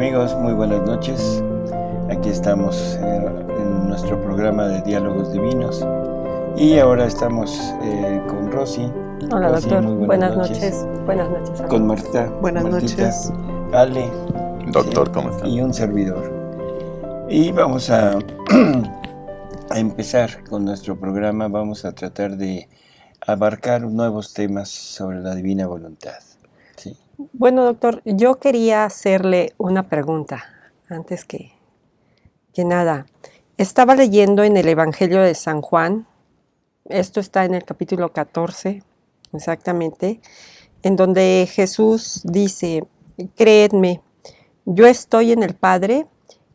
amigos? Muy buenas noches. Aquí estamos en nuestro programa de Diálogos Divinos y ahora estamos con Rosy. Hola, Rosy, doctor. muy Buenas noches. Buenas noches. Con Marta. Buenas Martita, noches. Ale. Doctor, ¿cómo está? Y un servidor. Y vamos a empezar con nuestro programa. Vamos a tratar de abarcar nuevos temas sobre la divina voluntad. Sí. Bueno, doctor, yo quería hacerle una pregunta antes que nada. Estaba leyendo en el Evangelio de San Juan, esto está en el capítulo 14, exactamente, en donde Jesús dice: creedme, yo estoy en el Padre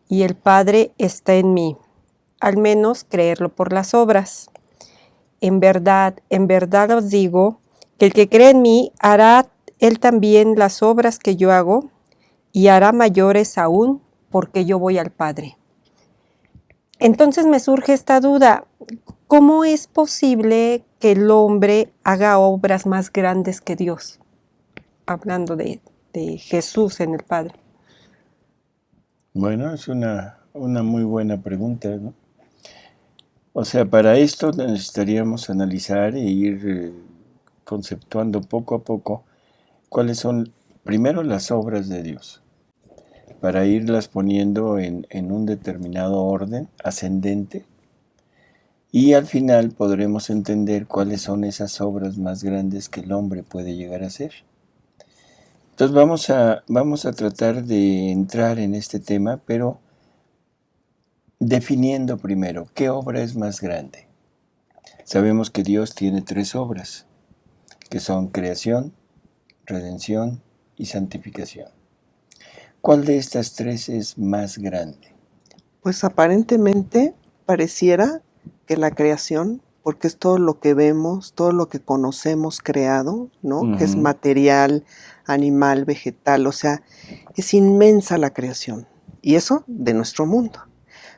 y el Padre está en mí, al menos creerlo por las obras. En verdad os digo que el que cree en mí hará él también las obras que yo hago y hará mayores aún, porque yo voy al Padre. Entonces me surge esta duda: ¿cómo es posible que el hombre haga obras más grandes que Dios? Hablando de Jesús en el Padre. Bueno, es una muy buena pregunta, ¿no? O sea, para esto necesitaríamos analizar e ir conceptuando poco a poco cuáles son primero las obras de Dios, para irlas poniendo en un determinado orden ascendente, y al final podremos entender cuáles son esas obras más grandes que el hombre puede llegar a hacer. Entonces vamos a tratar de entrar en este tema, pero definiendo primero qué obra es más grande. Sabemos que Dios tiene 3 obras, que son creación, redención y santificación. ¿Cuál de estas 3 es más grande? Pues aparentemente pareciera que la creación, porque es todo lo que vemos, todo lo que conocemos creado, ¿no? Uh-huh. Que es material, animal, vegetal, o sea, es inmensa la creación. Y eso de nuestro mundo.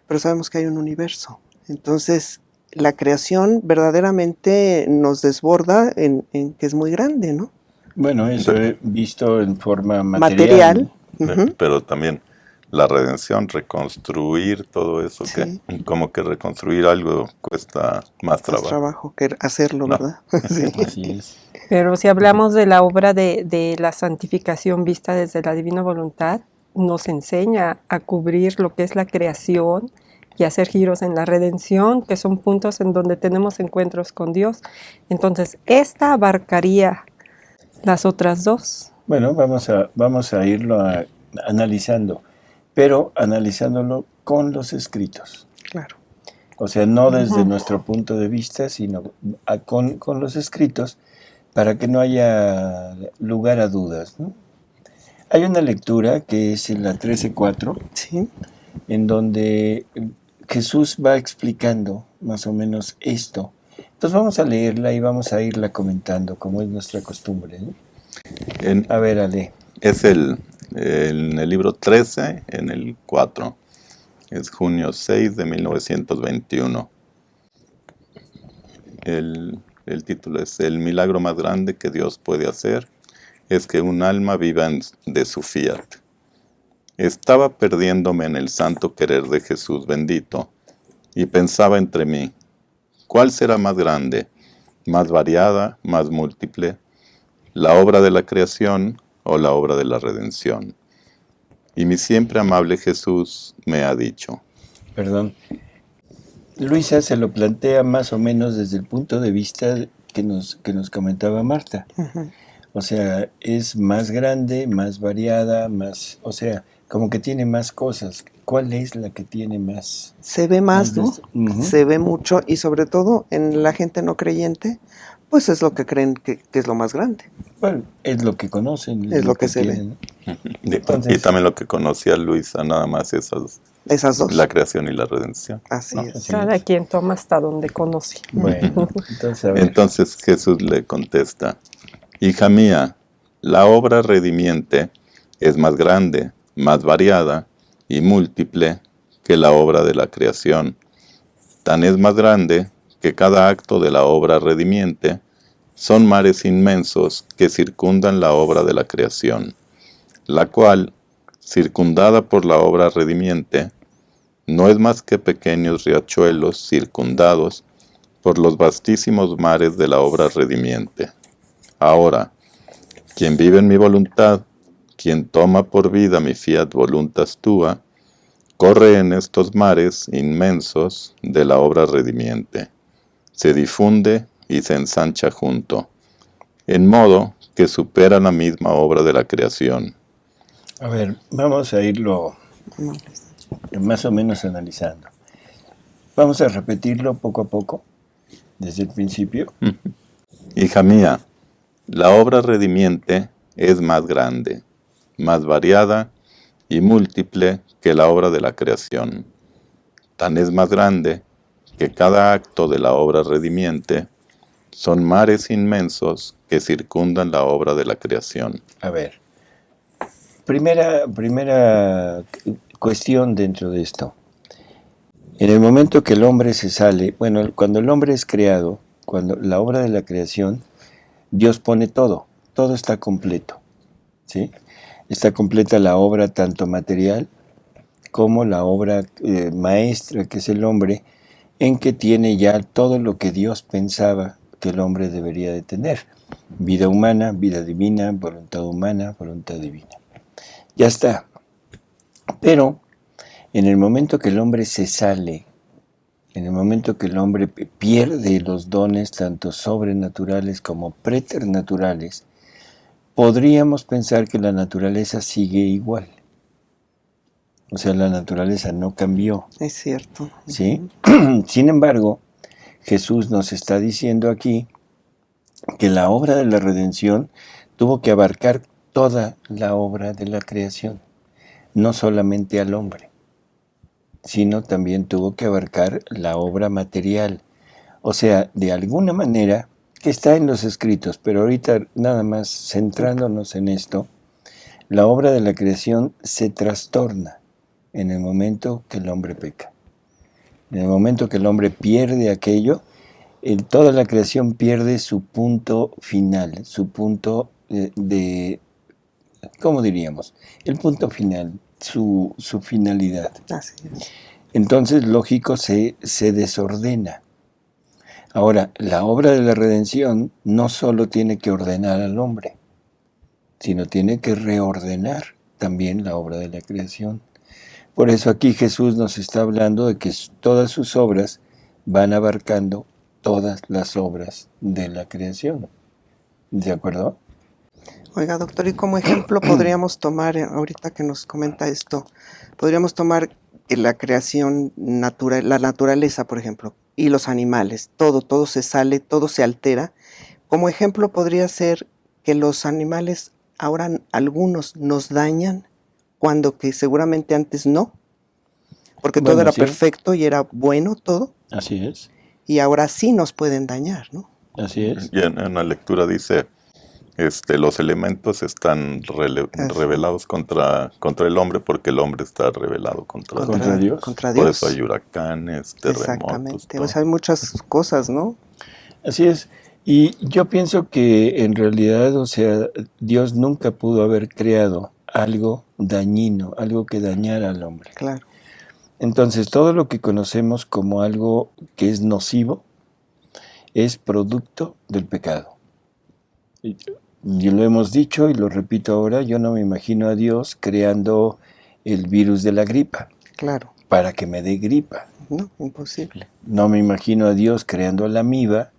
Pero sabemos que hay un universo. Entonces, la creación verdaderamente nos desborda en que es muy grande, ¿no? Bueno, eso he visto en forma material. Uh-huh. Pero también la redención, reconstruir todo eso, Sí. que como que reconstruir algo cuesta más trabajo. Más trabajo que hacerlo, No. ¿verdad? Sí. Así es. Pero si hablamos de la obra de la santificación vista desde la divina voluntad, nos enseña a cubrir lo que es la creación y hacer giros en la redención, que son puntos en donde tenemos encuentros con Dios. Entonces, esta abarcaría las otras 2. Bueno, vamos a irlo analizando, pero analizándolo con los escritos. Claro. O sea, no desde nuestro punto de vista, sino con los escritos, para que no haya lugar a dudas, ¿no? Hay una lectura que es en la 13:4, Sí. en donde Jesús va explicando más o menos esto. Entonces vamos a leerla y vamos a irla comentando, como es nuestra costumbre, ¿no? A ver, Ale. Es en el libro 13, en el 4. Es junio 6 de 1921. El título es: el milagro más grande que Dios puede hacer es que un alma viva de su fiat. Estaba perdiéndome en el santo querer de Jesús bendito y pensaba entre mí: ¿cuál será más grande, más variada, más múltiple, la obra de la creación o la obra de la redención? Y mi siempre amable Jesús me ha dicho. Perdón. Luisa se lo plantea más o menos desde el punto de vista que nos comentaba Marta. Uh-huh. O sea, es más grande, más variada, más, o sea, como que tiene más cosas. ¿Cuál es la que tiene más? Se ve más, ¿no? Uh-huh. Se ve mucho, y sobre todo en la gente no creyente, pues es lo que creen que es lo más grande. Bueno, es lo que conocen. Es lo que se tienen, ve. ¿no? Y también lo que conocía Luisa, nada más Esas 2. la creación y la redención. Así ¿no? es. Así Cada es. quien toma hasta donde conoce. Bueno, entonces a ver. Entonces Jesús le contesta: hija mía, la obra redimiente es más grande, más variada y múltiple que la obra de la creación. Tan es más grande que cada acto de la obra redimiente son mares inmensos que circundan la obra de la creación, la cual, circundada por la obra redimiente, no es más que pequeños riachuelos circundados por los vastísimos mares de la obra redimiente. Ahora, quien vive en mi voluntad, quien toma por vida mi fiat voluntas tua, corre en estos mares inmensos de la obra redimiente, se difunde y se ensancha junto, en modo que supera la misma obra de la creación. A ver, vamos a irlo más o menos analizando. Vamos a repetirlo poco a poco, desde el principio. Hija mía, la obra redimiente es más grande, más variada y múltiple que la obra de la creación. Tan es más grande que cada acto de la obra redimiente son mares inmensos que circundan la obra de la creación. A ver, primera cuestión dentro de esto. En el momento que el hombre se sale, bueno, cuando el hombre es creado, cuando la obra de la creación, Dios pone todo está completo, ¿sí? Está completa la obra tanto material como la obra maestra, que es el hombre, en que tiene ya todo lo que Dios pensaba que el hombre debería de tener. Vida humana, vida divina, voluntad humana, voluntad divina. Ya está. Pero en el momento que el hombre se sale, en el momento que el hombre pierde los dones tanto sobrenaturales como preternaturales, podríamos pensar que la naturaleza sigue igual. O sea, la naturaleza no cambió. Es cierto. ¿Sí? Sin embargo, Jesús nos está diciendo aquí que la obra de la redención tuvo que abarcar toda la obra de la creación, no solamente al hombre, sino también tuvo que abarcar la obra material. O sea, de alguna manera, que está en los escritos, pero ahorita nada más centrándonos en esto, la obra de la creación se trastorna en el momento que el hombre peca. En el momento que el hombre pierde aquello, toda la creación pierde su punto final, su punto ¿cómo diríamos? El punto final, su finalidad. Así es. Entonces, lógico, se desordena. Ahora, la obra de la redención no solo tiene que ordenar al hombre, sino tiene que reordenar también la obra de la creación. Por eso aquí Jesús nos está hablando de que todas sus obras van abarcando todas las obras de la creación. ¿De acuerdo? Oiga, doctor, y como ejemplo podríamos tomar, ahorita que nos comenta esto, podríamos tomar la creación natural, la naturaleza, por ejemplo, y los animales, todo se sale, todo se altera. Como ejemplo podría ser que los animales ahora algunos nos dañan cuando que seguramente antes no, porque todo era sí, perfecto y era bueno todo, así es, y ahora sí nos pueden dañar, ¿no? así es. Y en la lectura dice, los elementos están rebelados contra el hombre porque el hombre está rebelado contra Dios. Contra Por Dios. eso hay huracanes, terremotos. Exactamente, todo. o sea, hay muchas cosas, ¿no? Así es. Y yo pienso que en realidad, o sea, Dios nunca pudo haber creado algo dañino, algo que dañara al hombre. Claro. Entonces, todo lo que conocemos como algo que es nocivo es producto del pecado. Y lo hemos dicho y lo repito ahora, yo no me imagino a Dios creando el virus de la gripa Claro. para que me dé gripa. No, imposible. No me imagino a Dios creando la amiba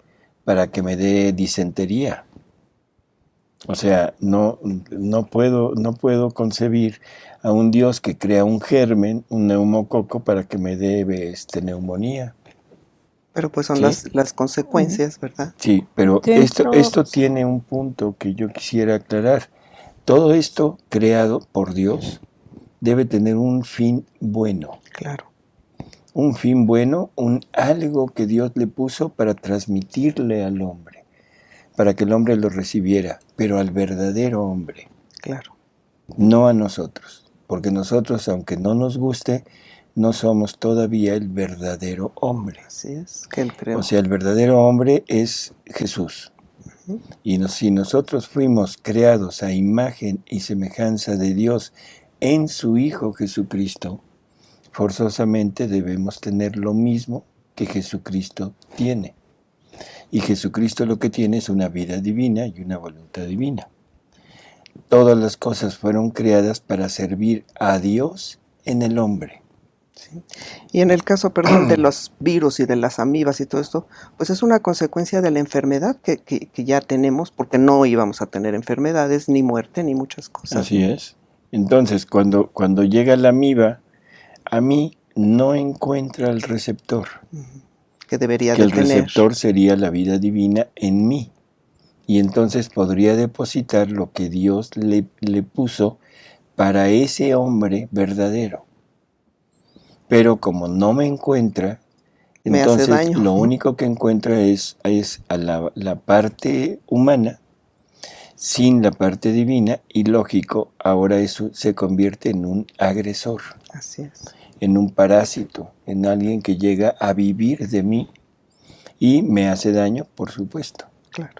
para que me dé disentería. O sea, no puedo concebir a un Dios que crea un germen, un neumococo, para que me dé neumonía. Pero pues son Sí. las consecuencias, ¿verdad? Sí, pero Dentro- esto tiene un punto que yo quisiera aclarar. Todo esto creado por Dios debe tener un fin bueno. Claro. Un fin bueno, algo que Dios le puso para transmitirle al hombre, para que el hombre lo recibiera, pero al verdadero hombre, Claro. no a nosotros, porque nosotros, aunque no nos guste, no somos todavía el verdadero hombre. Así es, que él creó. O sea, el verdadero hombre es Jesús. Y si nosotros fuimos creados a imagen y semejanza de Dios en su Hijo Jesucristo, forzosamente debemos tener lo mismo que Jesucristo tiene. Y Jesucristo lo que tiene es una vida divina y una voluntad divina. Todas las cosas fueron creadas para servir a Dios en el hombre. Sí. Y en el caso, perdón, de los virus y de las amibas y todo esto, pues es una consecuencia de la enfermedad que ya tenemos, porque no íbamos a tener enfermedades, ni muerte, ni muchas cosas. Así es. Entonces, cuando llega la amiba, a mí no encuentra el receptor. Que debería que de el tener. receptor sería la vida divina en mí. Y entonces podría depositar lo que Dios le puso para ese hombre verdadero. Pero como no me encuentra, Me hace entonces daño. lo único que encuentra es a la parte humana sin la parte divina, y lógico, ahora eso se convierte en un agresor, Así es. en un parásito, en alguien que llega a vivir de mí y me hace daño, por supuesto. Claro.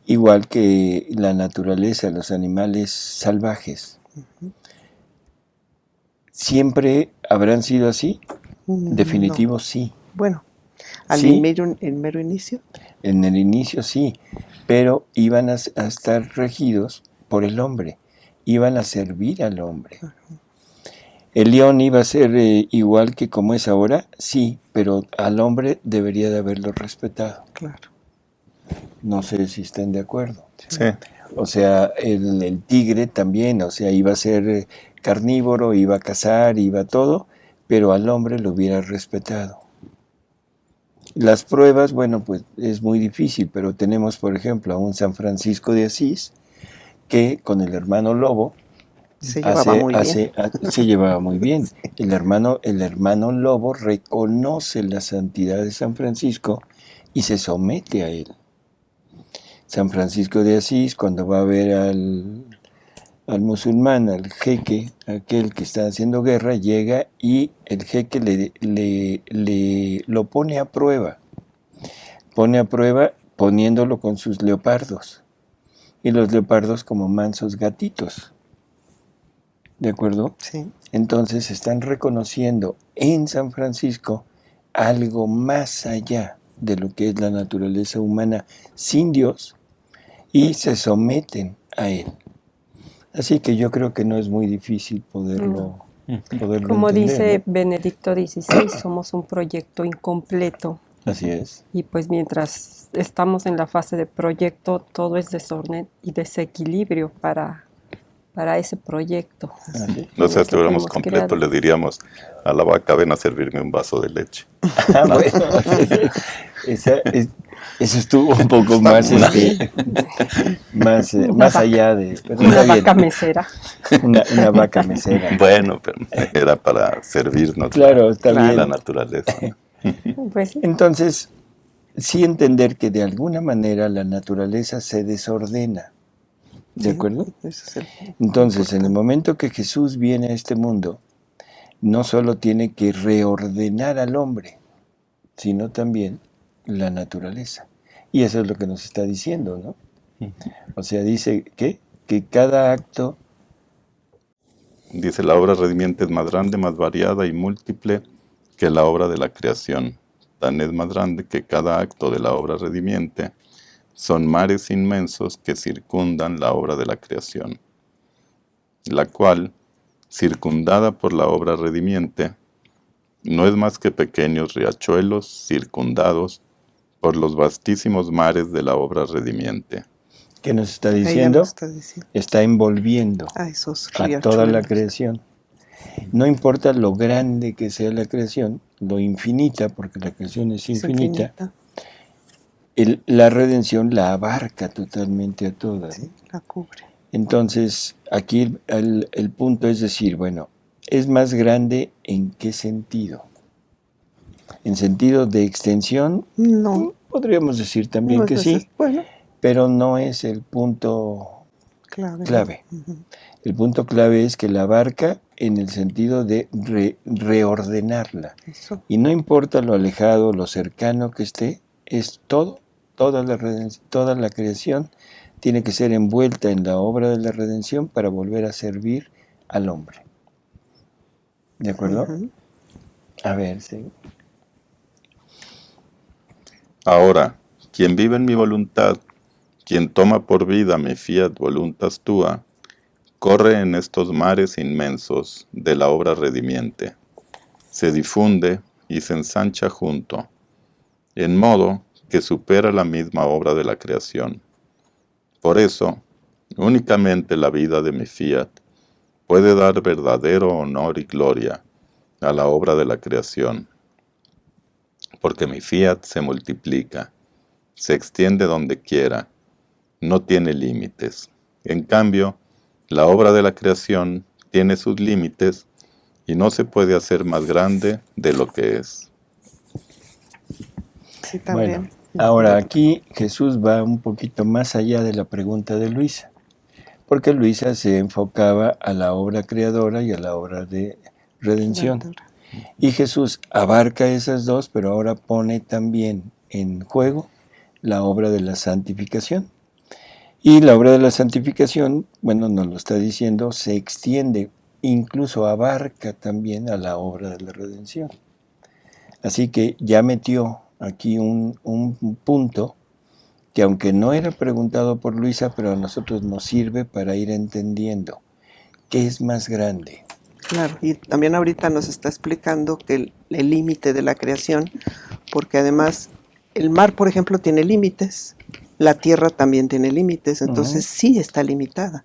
Igual que la naturaleza, los animales salvajes. ¿Siempre habrán sido así? Definitivo, No. sí. Bueno, al Sí. mero inicio. En el inicio sí, pero iban a estar regidos por el hombre, iban a servir al hombre. ¿El león iba a ser igual que como es ahora? Sí, pero al hombre debería de haberlo respetado. Claro. No sé si están de acuerdo. Sí. O sea, el tigre también, o sea, iba a ser carnívoro, iba a cazar, iba todo, pero al hombre lo hubiera respetado. Las pruebas, bueno, pues es muy difícil, pero tenemos, por ejemplo, a un San Francisco de Asís que con el hermano lobo Se llevaba muy bien. se llevaba muy bien. El hermano lobo reconoce la santidad de San Francisco y se somete a él. San Francisco de Asís, cuando va a ver al musulmán, al jeque, aquel que está haciendo guerra, llega y el jeque lo pone a prueba. Pone a prueba poniéndolo con sus leopardos. Y los leopardos como mansos gatitos. ¿De acuerdo? Sí. Entonces están reconociendo en San Francisco algo más allá de lo que es la naturaleza humana sin Dios y se someten a él. Así que yo creo que no es muy difícil poderlo Como entender, dice ¿no? Benedicto XVI, somos un proyecto incompleto. Así es. Y pues mientras estamos en la fase de proyecto, todo es desorden y desequilibrio para ese proyecto. Así. No sé, si estuviéramos Hemos completo, creado. le diríamos a la vaca, ven a servirme un vaso de leche. Bueno, eso estuvo un poco más, más allá de... Pero Una está bien. vaca mesera. Una vaca mesera. Bueno, pero era para servirnos Claro, está Claro. bien. la naturaleza. Pues sí. Entonces, sí entender que de alguna manera la naturaleza se desordena. ¿De Sí, acuerdo? ese es el Entonces, en el importante. momento que Jesús viene a este mundo, no solo tiene que reordenar al hombre, sino también la naturaleza. Y eso es lo que nos está diciendo, ¿no? O sea, dice que cada acto, Dice, la obra redimiente es más grande, más variada y múltiple que la obra de la creación. Tan es más grande que cada acto de la obra redimiente son mares inmensos que circundan la obra de la creación, la cual, circundada por la obra redimiente, no es más que pequeños riachuelos circundados por los vastísimos mares de la obra redimiente. que nos está Ella diciendo, nos está diciendo. está envolviendo A esos a toda la riachuelos. creación. No importa lo grande que sea la creación, lo infinita, porque la creación es Es infinita, infinita. la redención la abarca totalmente a toda. Sí, la cubre. Entonces, aquí el punto es decir, bueno, ¿es más grande en qué sentido? En sentido de extensión, No, podríamos decir también no que es sí, bueno, pero no es el punto clave. Ujú. El punto clave es que la abarca en el sentido de reordenarla. Eso. Y no importa lo alejado, lo cercano que esté, es todo, toda la creación tiene que ser envuelta en la obra de la redención para volver a servir al hombre. ¿De acuerdo? Ujú. A ver, sí. Ahora, quien vive en mi voluntad, quien toma por vida mi fiat voluntas tua, corre en estos mares inmensos de la obra redimiente, se difunde y se ensancha junto, en modo que supera la misma obra de la creación. Por eso, únicamente la vida de mi fiat puede dar verdadero honor y gloria a la obra de la creación, porque mi fiat se multiplica, se extiende donde quiera, no tiene límites. En cambio, la obra de la creación tiene sus límites y no se puede hacer más grande de lo que es. Sí, Bueno, también. ahora aquí Jesús va un poquito más allá de la pregunta de Luisa, porque Luisa se enfocaba a la obra creadora y a la obra de redención. Y Jesús abarca esas dos, pero ahora pone también en juego la obra de la santificación. Y la obra de la santificación, bueno, nos lo está diciendo, se extiende, incluso abarca también a la obra de la redención. Así que ya metió aquí un punto que, aunque no era preguntado por Luisa, pero a nosotros nos sirve para ir entendiendo qué es más grande. Claro, y también ahorita nos está explicando que el límite de la creación, porque además el mar, por ejemplo, tiene límites, la tierra también tiene límites, entonces sí está limitada.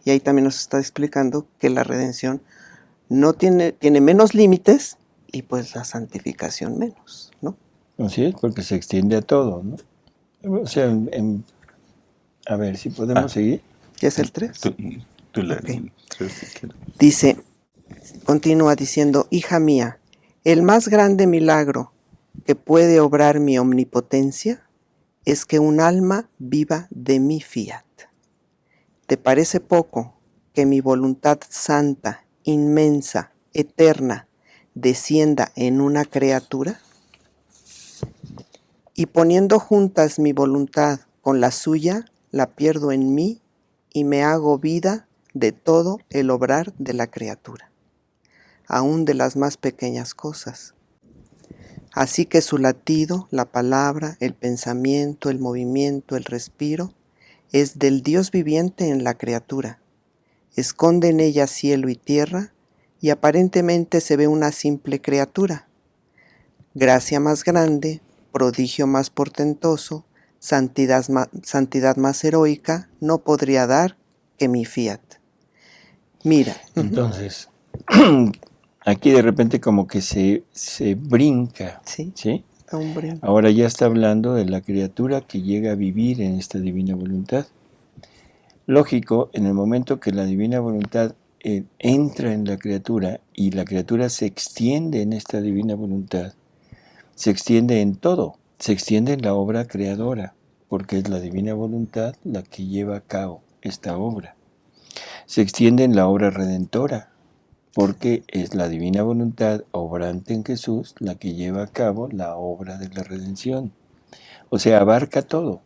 Y ahí también nos está explicando que la redención no tiene menos límites y pues la santificación menos, ¿no? Así es, porque se extiende a todo, ¿no? O sea, a ver, si podemos seguir. ¿Ya es el 3? Tú le Ok. si quieres. Dice, continúa diciendo, hija mía, el más grande milagro que puede obrar mi omnipotencia es que un alma viva de mi fiat. ¿Te parece poco que mi voluntad santa, inmensa, eterna, descienda en una criatura? Y poniendo juntas mi voluntad con la suya, la pierdo en mí y me hago vida de todo el obrar de la criatura, aun de las más pequeñas cosas. Así que su latido, la palabra, el pensamiento, el movimiento, el respiro, es del Dios viviente en la criatura. Esconde en ella cielo y tierra, y aparentemente se ve una simple criatura. Gracia más grande, prodigio más portentoso, santidad más heroica, no podría dar que mi fiat. Mira. Entonces, aquí de repente como que se brinca, Sí, ¿sí? da un brinco. Ahora ya está hablando de la criatura que llega a vivir en esta divina voluntad. Lógico, en el momento que la divina voluntad entra en la criatura y la criatura se extiende en esta divina voluntad, se extiende en todo, se extiende en la obra creadora, porque es la divina voluntad la que lleva a cabo esta obra. Se extiende en la obra redentora, porque es la divina voluntad obrante en Jesús la que lleva a cabo la obra de la redención. O sea, abarca todo.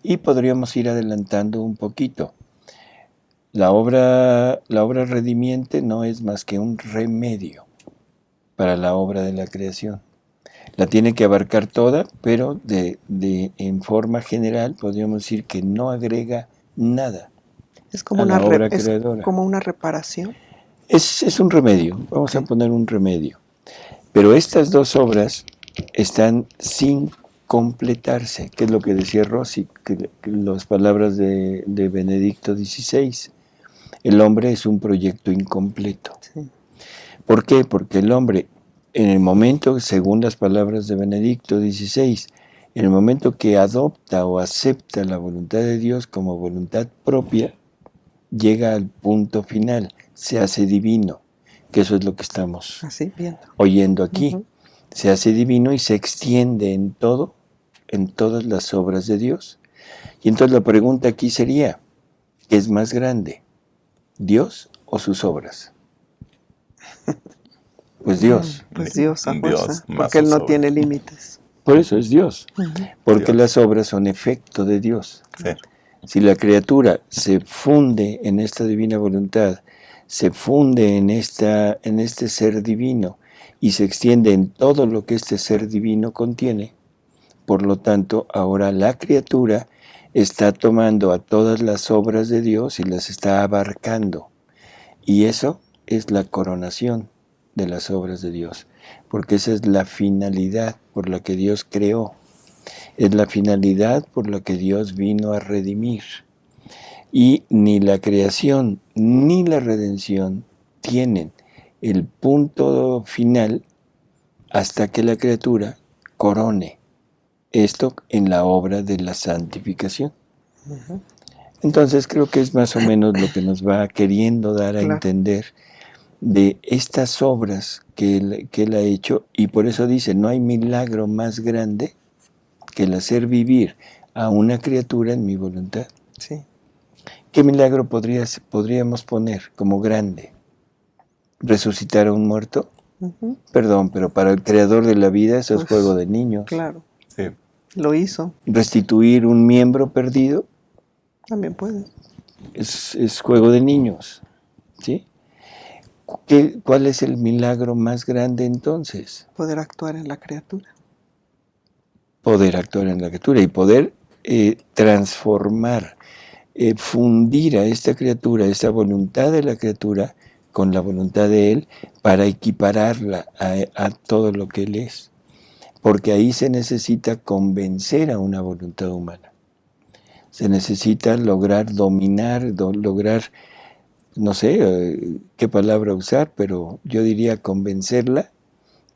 Y podríamos ir adelantando un poquito. La obra redimiente no es más que un remedio para la obra de la creación. La tiene que abarcar toda, pero en forma general podríamos decir que no agrega nada Es como a la obra creadora. como una reparación. Es un remedio, vamos a poner un remedio. Pero estas dos obras están sin completarse, que es lo que decía Rossi, que las palabras de Benedicto XVI. El hombre es un proyecto incompleto. Sí. ¿Por qué? Porque el hombre, en el momento, según las palabras de Benedicto XVI, en el momento que adopta o acepta la voluntad de Dios como voluntad propia, llega al punto final, se hace divino, que eso es lo que estamos Así, viendo. oyendo aquí. Se hace divino y se extiende en todo, en todas las obras de Dios. Y entonces la pregunta aquí sería, ¿qué es más grande? ¿Dios o sus obras? Pues Dios. Pues Dios a fuerza, Dios, más porque Él no sus tiene obras. límites. Por eso es Dios. Porque Dios. las obras son efecto de Dios. Sí. Si la criatura se funde en esta divina voluntad, se funde en este ser divino y se extiende en todo lo que este ser divino contiene. Por lo tanto, ahora la criatura está tomando a todas las obras de Dios y las está abarcando. Y eso es la coronación de las obras de Dios, porque esa es la finalidad por la que Dios creó. Es la finalidad por la que Dios vino a redimir. Y ni la creación ni la redención tienen el punto final hasta que la criatura corone esto en la obra de la santificación. Ujú. Entonces creo que es más o menos lo que nos va queriendo dar a Claro. entender de estas obras que él ha hecho, y por eso dice, no hay milagro más grande que el hacer vivir a una criatura en mi voluntad. Sí. ¿Qué milagro podríamos poner como grande? ¿Resucitar a un muerto? Ujú. Perdón, pero para el creador de la vida eso es Pues, juego de niños. Claro, Sí. lo hizo, ¿Restituir un miembro perdido? también puede. Es juego de niños. ¿Sí? ¿Cuál es el milagro más grande entonces? Poder actuar en la criatura. Poder actuar en la criatura y poder transformar, fundir a esta criatura, esta voluntad de la criatura con la voluntad de Él para equipararla a todo lo que Él es. Porque ahí se necesita convencer a una voluntad humana. Se necesita lograr dominar, lograr, no sé qué palabra usar, pero yo diría convencerla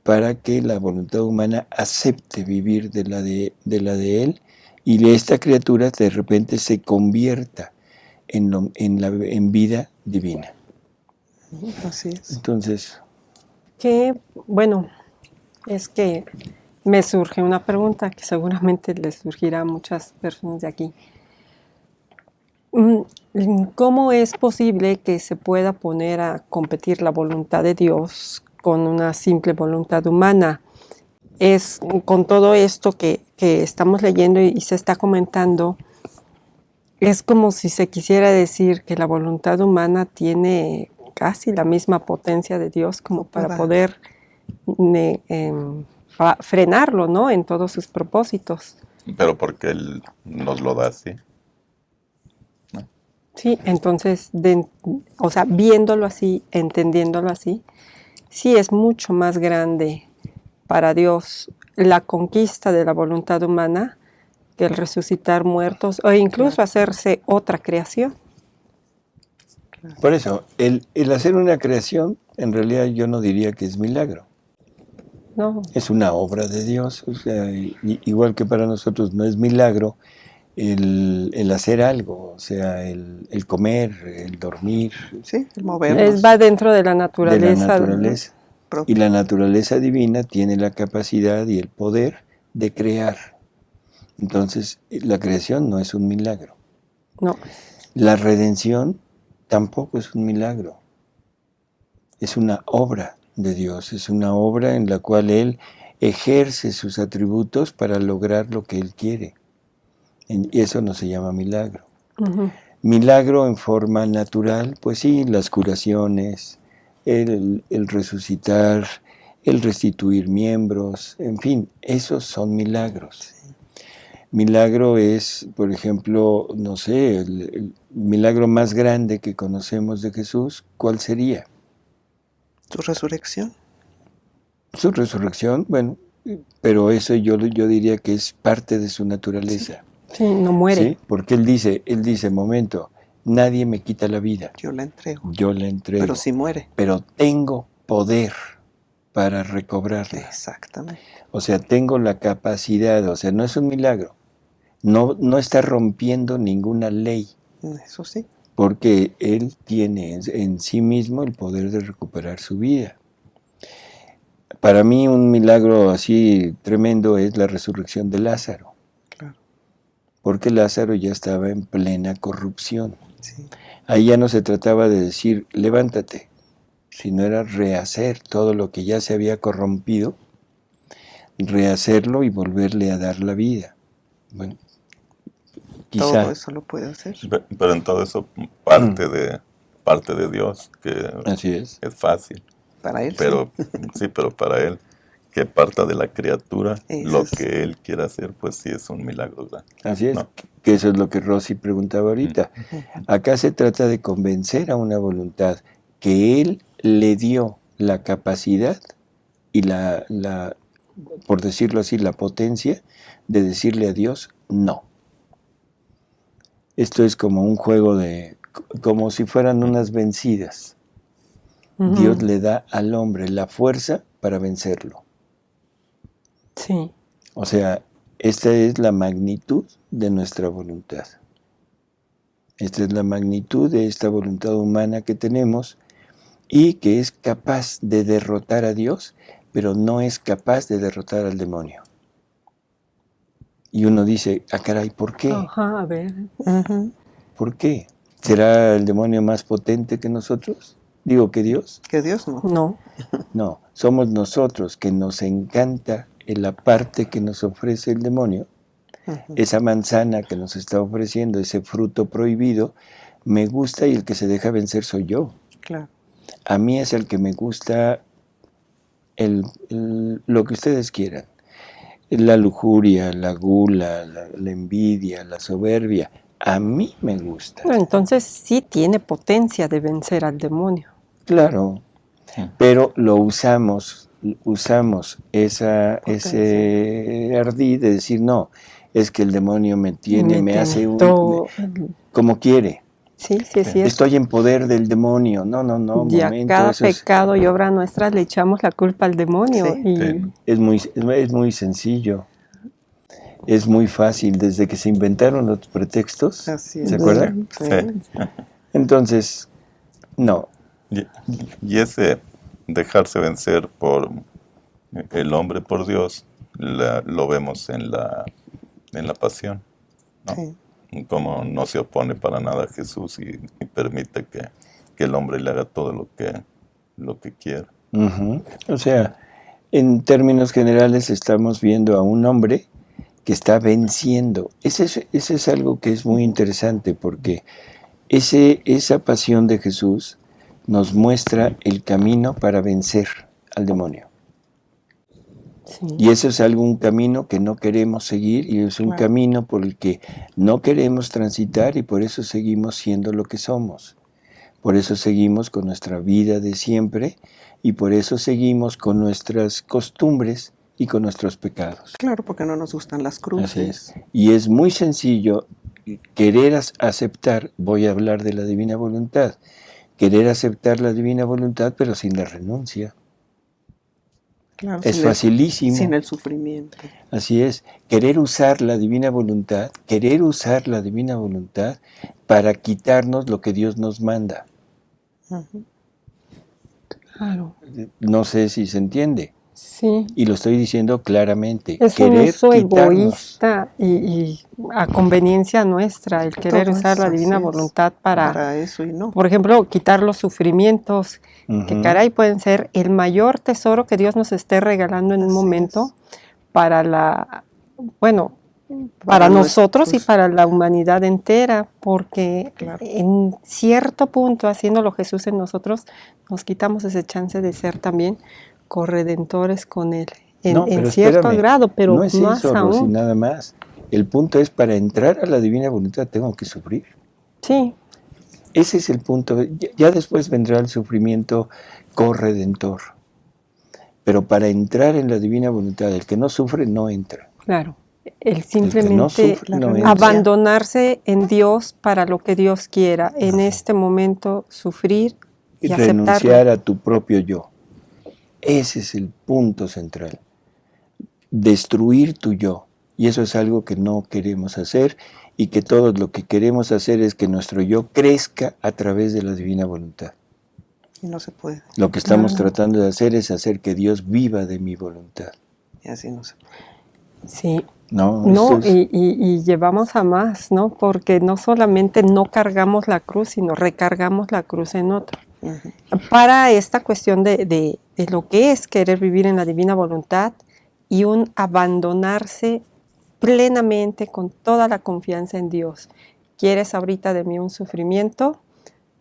para que la voluntad humana acepte vivir de la de Él y esta criatura de repente se convierta en vida divina. Así es. Entonces, Bueno, es que me surge una pregunta que seguramente les surgirá a muchas personas de aquí. ¿Cómo es posible que se pueda poner a competir la voluntad de Dios con una simple voluntad humana? Es con todo esto que estamos leyendo y se está comentando, es como si se quisiera decir que la voluntad humana tiene casi la misma potencia de Dios como para poder frenarlo, ¿no? En todos sus propósitos. Pero porque Él nos lo da así. Sí, entonces, o sea, viéndolo así, entendiéndolo así, sí es mucho más grande para Dios la conquista de la voluntad humana que el resucitar muertos o incluso hacerse otra creación. por eso, el hacer una creación, en realidad yo no diría que es milagro. No, Es una obra de Dios. O sea, igual que para nosotros no es milagro el hacer algo, o sea, el comer, el dormir, Sí, el movernos. va dentro de la de la naturaleza. naturaleza. Y la naturaleza divina tiene la capacidad y el poder de crear. Entonces, la creación no es un milagro. No, La redención tampoco es un milagro. Es una obra de Dios, es una obra en la cual Él ejerce sus atributos para lograr lo que Él quiere. Y eso no se llama milagro. ujú, Milagro en forma natural, pues sí, las curaciones, el resucitar, el restituir miembros, en fin, esos son milagros. Milagro es, por ejemplo, no sé, el milagro más grande que conocemos de Jesús, ¿cuál sería? Su resurrección. Su resurrección, bueno, pero eso yo diría que es parte de su naturaleza. sí, no muere. ¿Sí? Porque él dice, momento, nadie me quita la vida, Yo la entrego. yo la entrego, Pero sí muere. pero tengo poder para recobrarla. Exactamente. O sea, tengo la capacidad, o sea, no es un milagro, no está rompiendo ninguna ley, Eso sí. porque él tiene en sí mismo el poder de recuperar su vida. Para mí un milagro así tremendo es la resurrección de Lázaro. Claro. Porque Lázaro ya estaba en plena corrupción. Sí. Ahí ya no se trataba de decir, levántate, sino era rehacer todo lo que ya se había corrompido, rehacerlo y volverle a dar la vida. Bueno, Todo quizá eso lo puede hacer. Pero en todo eso parte parte de Dios, que Así es. fácil. Para él. Pero sí, pero para Él, que parta de la criatura, Eso lo es. que Él quiere hacer, pues sí es un milagro grande. Así es, ¿no? que eso es lo que Rosy preguntaba ahorita. Acá se trata de convencer a una voluntad que Él le dio la capacidad y por decirlo así, la potencia de decirle a Dios no. Esto es como un juego como si fueran unas vencidas. Ujú. Dios le da al hombre la fuerza para vencerlo. Sí. O sea, esta es la magnitud de nuestra voluntad. Esta es la magnitud de esta voluntad humana que tenemos y que es capaz de derrotar a Dios, pero no es capaz de derrotar al demonio. Y uno dice, caray, ¿por qué? Ajá, a ver. Ujú. ¿Por qué? ¿Será el demonio más potente que nosotros? Digo, que Dios. Que Dios no. No. No, somos nosotros que nos encanta en la parte que nos ofrece el demonio, Ujú. esa manzana que nos está ofreciendo, ese fruto prohibido, me gusta y el que se deja vencer soy yo. Claro. A mí es el que me gusta lo que ustedes quieran. La lujuria, la gula, la envidia, la soberbia. A mí me gusta. Entonces sí tiene potencia de vencer al demonio. Claro, pero lo usamos ese ardid de decir, no, es que el demonio me hace tentó. como quiere. Sí, sí, es cierto. Estoy en poder del demonio. No, Y a momento. cada Eso pecado y obra nuestra le echamos la culpa al demonio. Sí. Y es muy sencillo. Es muy fácil. Desde que se inventaron los pretextos, Así ¿se es. acuerdan? Sí. Entonces, no. Y ese dejarse vencer por el hombre por Dios, lo vemos en la pasión, ¿no? Sí. Como no se opone para nada a Jesús y permite que el hombre le haga todo lo que quiera. Ujú. O sea, en términos generales estamos viendo a un hombre que está venciendo. Ese es algo que es muy interesante porque esa pasión de Jesús nos muestra el camino para vencer al demonio. sí. Y eso es un camino que no queremos seguir y es un Claro. camino por el que no queremos transitar y por eso seguimos siendo lo que somos. Por eso seguimos con nuestra vida de siempre y por eso seguimos con nuestras costumbres y con nuestros pecados. Claro, porque no nos gustan las cruces. Así es. Y es muy sencillo querer aceptar, voy a hablar de la divina voluntad, querer aceptar la divina voluntad pero sin la renuncia. Claro, Es sin facilísimo. Sin el sufrimiento. Así es, querer usar la divina voluntad para quitarnos lo que Dios nos manda. Ujú. Claro. No sé si se entiende. Sí. Y lo estoy diciendo claramente. Es un querer uso quitarnos. egoísta y a conveniencia nuestra, el querer Todo usar la eso, divina así es. voluntad para, eso y no. por ejemplo, quitar los sufrimientos, que Ujú. caray pueden ser el mayor tesoro que Dios nos esté regalando en un Así momento es. para Para nosotros y nuestros- para la humanidad entera, porque Claro. en cierto punto, haciéndolo Jesús en nosotros, nos quitamos ese chance de ser también corredentores con Él, No, en pero cierto espérame, grado, pero no es más eso, Rosy, aún. nada más. El punto es, para entrar a la divina voluntad tengo que sufrir. Sí, Ese es el punto. Ya después vendrá el sufrimiento corredentor. Pero para entrar en la divina voluntad, el que no sufre no entra. claro. El El que simplemente no sufre no renuncia. entra. abandonarse en Dios para lo que Dios quiera, en este momento sufrir y aceptarlo. Renunciar a tu propio yo. Ese es el punto central. Destruir tu yo. Y eso es algo que no queremos hacer y que todo lo que queremos hacer es que nuestro yo crezca a través de la divina voluntad. Y no se puede. Lo que estamos Claro. tratando de hacer es hacer que Dios viva de mi voluntad. Y así no se puede. Sí, No, no, esto es- y llevamos a más, ¿no? Porque no solamente no cargamos la cruz, sino recargamos la cruz en otro. Ujú. Para esta cuestión de lo que es querer vivir en la divina voluntad y un abandonarse plenamente con toda la confianza en Dios. ¿Quieres ahorita de mí un sufrimiento?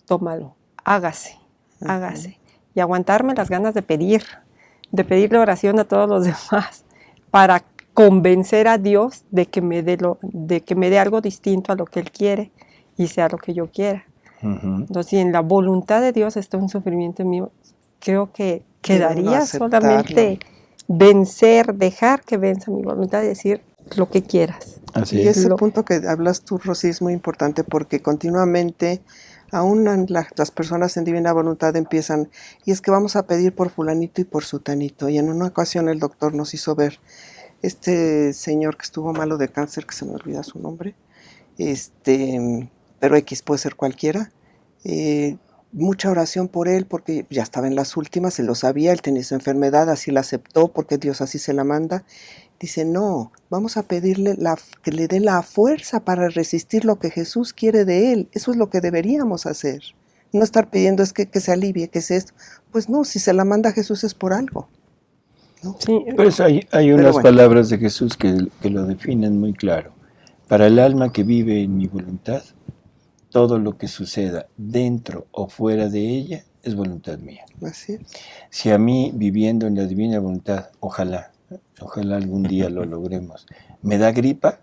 Tómalo. hágase, Ujú. hágase. Y aguantarme las ganas de pedirle oración a todos los demás para convencer a Dios de que me dé algo distinto a lo que Él quiere y sea lo que yo quiera. Ujú. Entonces, si en la voluntad de Dios está un sufrimiento mío, creo que Debe uno quedaría aceptarlo. solamente vencer, dejar que venza mi voluntad y decir lo que quieras. Así Y es. ese Lo- punto que hablas tú, Rosy, es muy importante porque continuamente, aún las personas en divina voluntad empiezan, y es que vamos a pedir por fulanito y por sutanito. Y en una ocasión el doctor nos hizo ver este señor que estuvo malo de cáncer, que se me olvida su nombre, pero X puede ser cualquiera. Mucha oración por él porque ya estaba en las últimas, él lo sabía, él tenía esa enfermedad, así la aceptó porque Dios así se la manda. Dice, no, vamos a pedirle que le dé la fuerza para resistir lo que Jesús quiere de él. Eso es lo que deberíamos hacer. No estar pidiendo es que se alivie, que es esto. Pues no, si se la manda Jesús es por algo, ¿no? sí, Pues hay Pero unas bueno. palabras de Jesús que lo definen muy claro. Para el alma que vive en mi voluntad, todo lo que suceda dentro o fuera de ella es voluntad mía. Así es. Si a mí, viviendo en la divina voluntad, ojalá algún día lo logremos, me da gripa,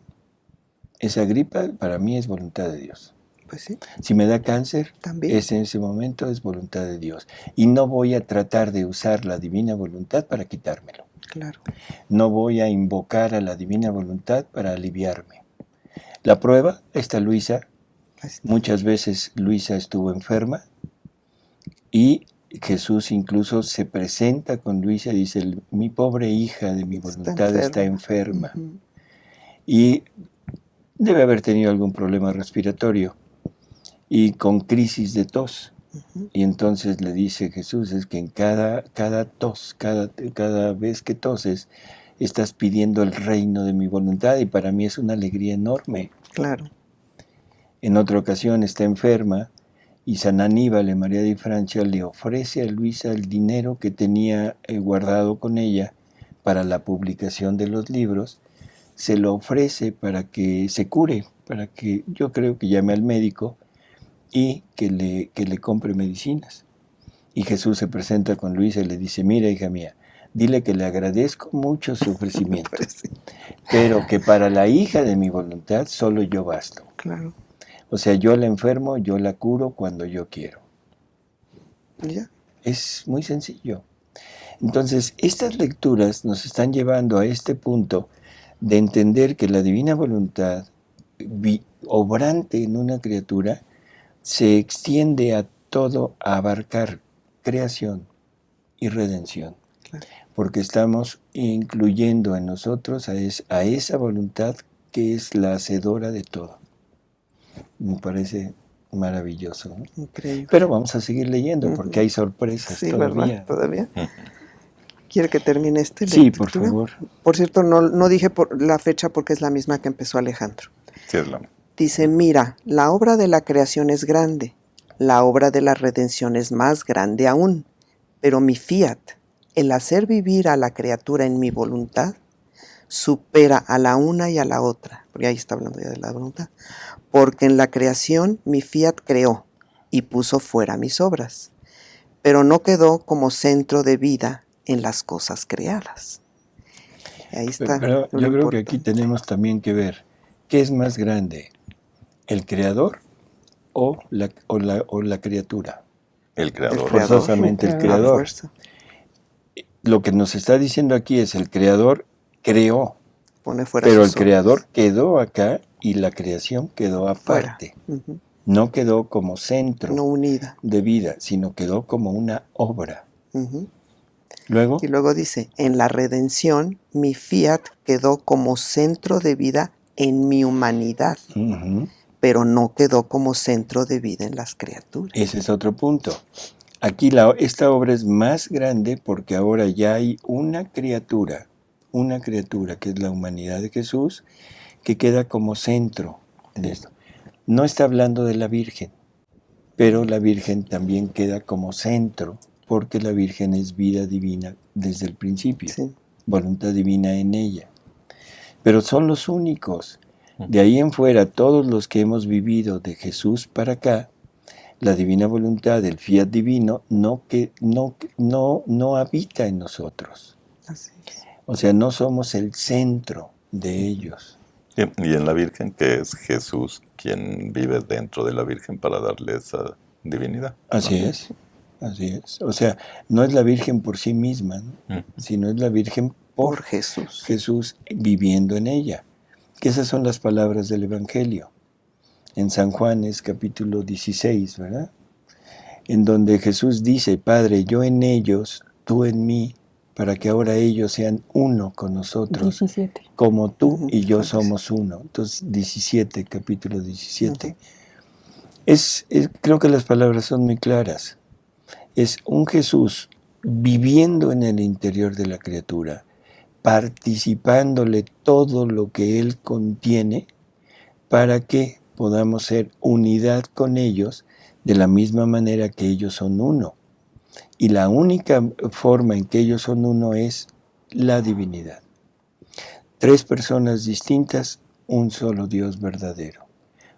esa gripa para mí es voluntad de Dios. Pues sí, Si me da cáncer, también. en ese momento es voluntad de Dios. Y no voy a tratar de usar la divina voluntad para quitármelo. Claro. No voy a invocar a la divina voluntad para aliviarme. La prueba, esta Luisa, Ahí está. muchas veces Luisa estuvo enferma y Jesús incluso se presenta con Luisa y dice, mi pobre hija de mi voluntad está enferma. Ujú. Y debe haber tenido algún problema respiratorio y con crisis de tos. Ujú. Y entonces le dice Jesús, es que en cada tos, cada vez que toses, estás pidiendo el reino de mi voluntad y para mí es una alegría enorme. Claro. En otra ocasión está enferma y San Aníbal en María de Francia le ofrece a Luisa el dinero que tenía guardado con ella para la publicación de los libros, se lo ofrece para que se cure, para que yo creo que llame al médico y que le compre medicinas. Y Jesús se presenta con Luisa y le dice, mira hija mía, dile que le agradezco mucho su ofrecimiento, Pues sí, pero que para la hija de mi voluntad solo yo basto. claro. O sea, yo la enfermo, yo la curo cuando yo quiero. Ya. Es muy sencillo. Entonces, estas lecturas nos están llevando a este punto de entender que la divina voluntad obrante en una criatura se extiende a todo, a abarcar creación y redención. Claro. Porque estamos incluyendo en nosotros a esa voluntad que es la hacedora de todo. Me parece maravilloso, ¿no? Increíble. Pero vamos a seguir leyendo Ujú. porque hay sorpresas Sí, todavía. ¿verdad? ¿Todavía? ¿Quiere que termine la Sí, por lectura? favor. Por cierto, no dije la fecha porque es la misma que empezó Alejandro. Sí, es la- Dice, mira, la obra de la creación es grande, la obra de la redención es más grande aún, pero mi fiat, el hacer vivir a la criatura en mi voluntad, supera a la una y a la otra, porque ahí está hablando ya de la voluntad, porque en la creación mi fiat creó y puso fuera mis obras, pero no quedó como centro de vida en las cosas creadas. Ahí está. Pero lo yo creo que aquí importante. tenemos también que ver qué es más grande, el creador o la criatura. el creador. El creador. Forzosamente el La La creador. fuerza. Lo que nos está diciendo aquí es el creador creó, Pone fuera pero el sus obras. creador quedó acá y la creación quedó Fuera. aparte. Ujú. No quedó como centro No unida. de vida, sino quedó como una obra. Ujú. Luego, Y luego dice, en la redención mi fiat quedó como centro de vida en mi humanidad, ujú, pero no quedó como centro de vida en las criaturas. ese es otro punto. Aquí esta obra es más grande porque ahora ya hay una criatura que es la humanidad de Jesús, que queda como centro de esto. No está hablando de la Virgen, pero la Virgen también queda como centro porque la Virgen es vida divina desde el principio, Sí. voluntad divina en ella. Pero son los únicos. De ahí en fuera, todos los que hemos vivido de Jesús para acá, la divina voluntad, el fiat divino, no habita en nosotros. Así es. O sea, no somos el centro de ellos. Y en la Virgen, que es Jesús quien vive dentro de la Virgen para darle esa divinidad. Así es, así es. O sea, no es la Virgen por sí misma, ¿no? Sino es la Virgen Por por Jesús. Jesús viviendo en ella. Que esas son las palabras del Evangelio. En San Juan es capítulo 16, ¿verdad? En donde Jesús dice, Padre, yo en ellos, tú en mí, para que ahora ellos sean uno con nosotros, 17. como tú Ujú, y yo claro que somos uno. Entonces, 17, capítulo 17. Ujú. Creo que las palabras son muy claras. Es un Jesús viviendo en el interior de la criatura, participándole todo lo que Él contiene, para que podamos ser unidad con ellos de la misma manera que ellos son uno. Y la única forma en que ellos son uno es la divinidad. 3 personas distintas, un solo Dios verdadero.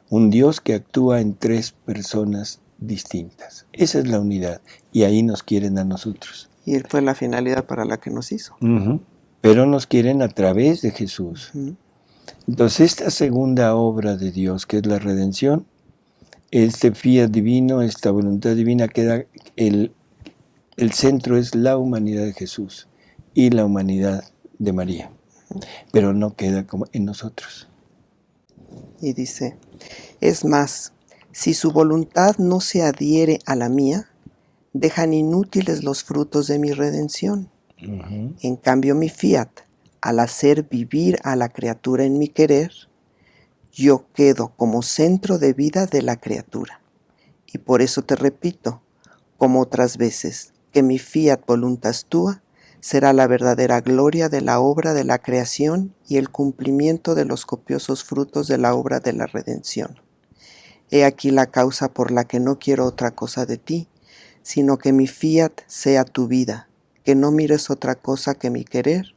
Un Dios que actúa en 3 personas distintas. Esa es la unidad. Y ahí nos quieren a nosotros. Y fue la finalidad para la que nos hizo. Pero nos quieren a través de Jesús. Ujú. Entonces, esta segunda obra de Dios, que es la redención, este fiat divino, esta voluntad divina, queda el centro es la humanidad de Jesús y la humanidad de María, pero no queda como en nosotros. Y dice, es más, si su voluntad no se adhiere a la mía, dejan inútiles los frutos de mi redención. En cambio, mi fiat, al hacer vivir a la criatura en mi querer, yo quedo como centro de vida de la criatura. Y por eso te repito, como otras veces, que mi fiat voluntas tua será la verdadera gloria de la obra de la creación y el cumplimiento de los copiosos frutos de la obra de la redención. He aquí la causa por la que no quiero otra cosa de ti, sino que mi fiat sea tu vida, que no mires otra cosa que mi querer,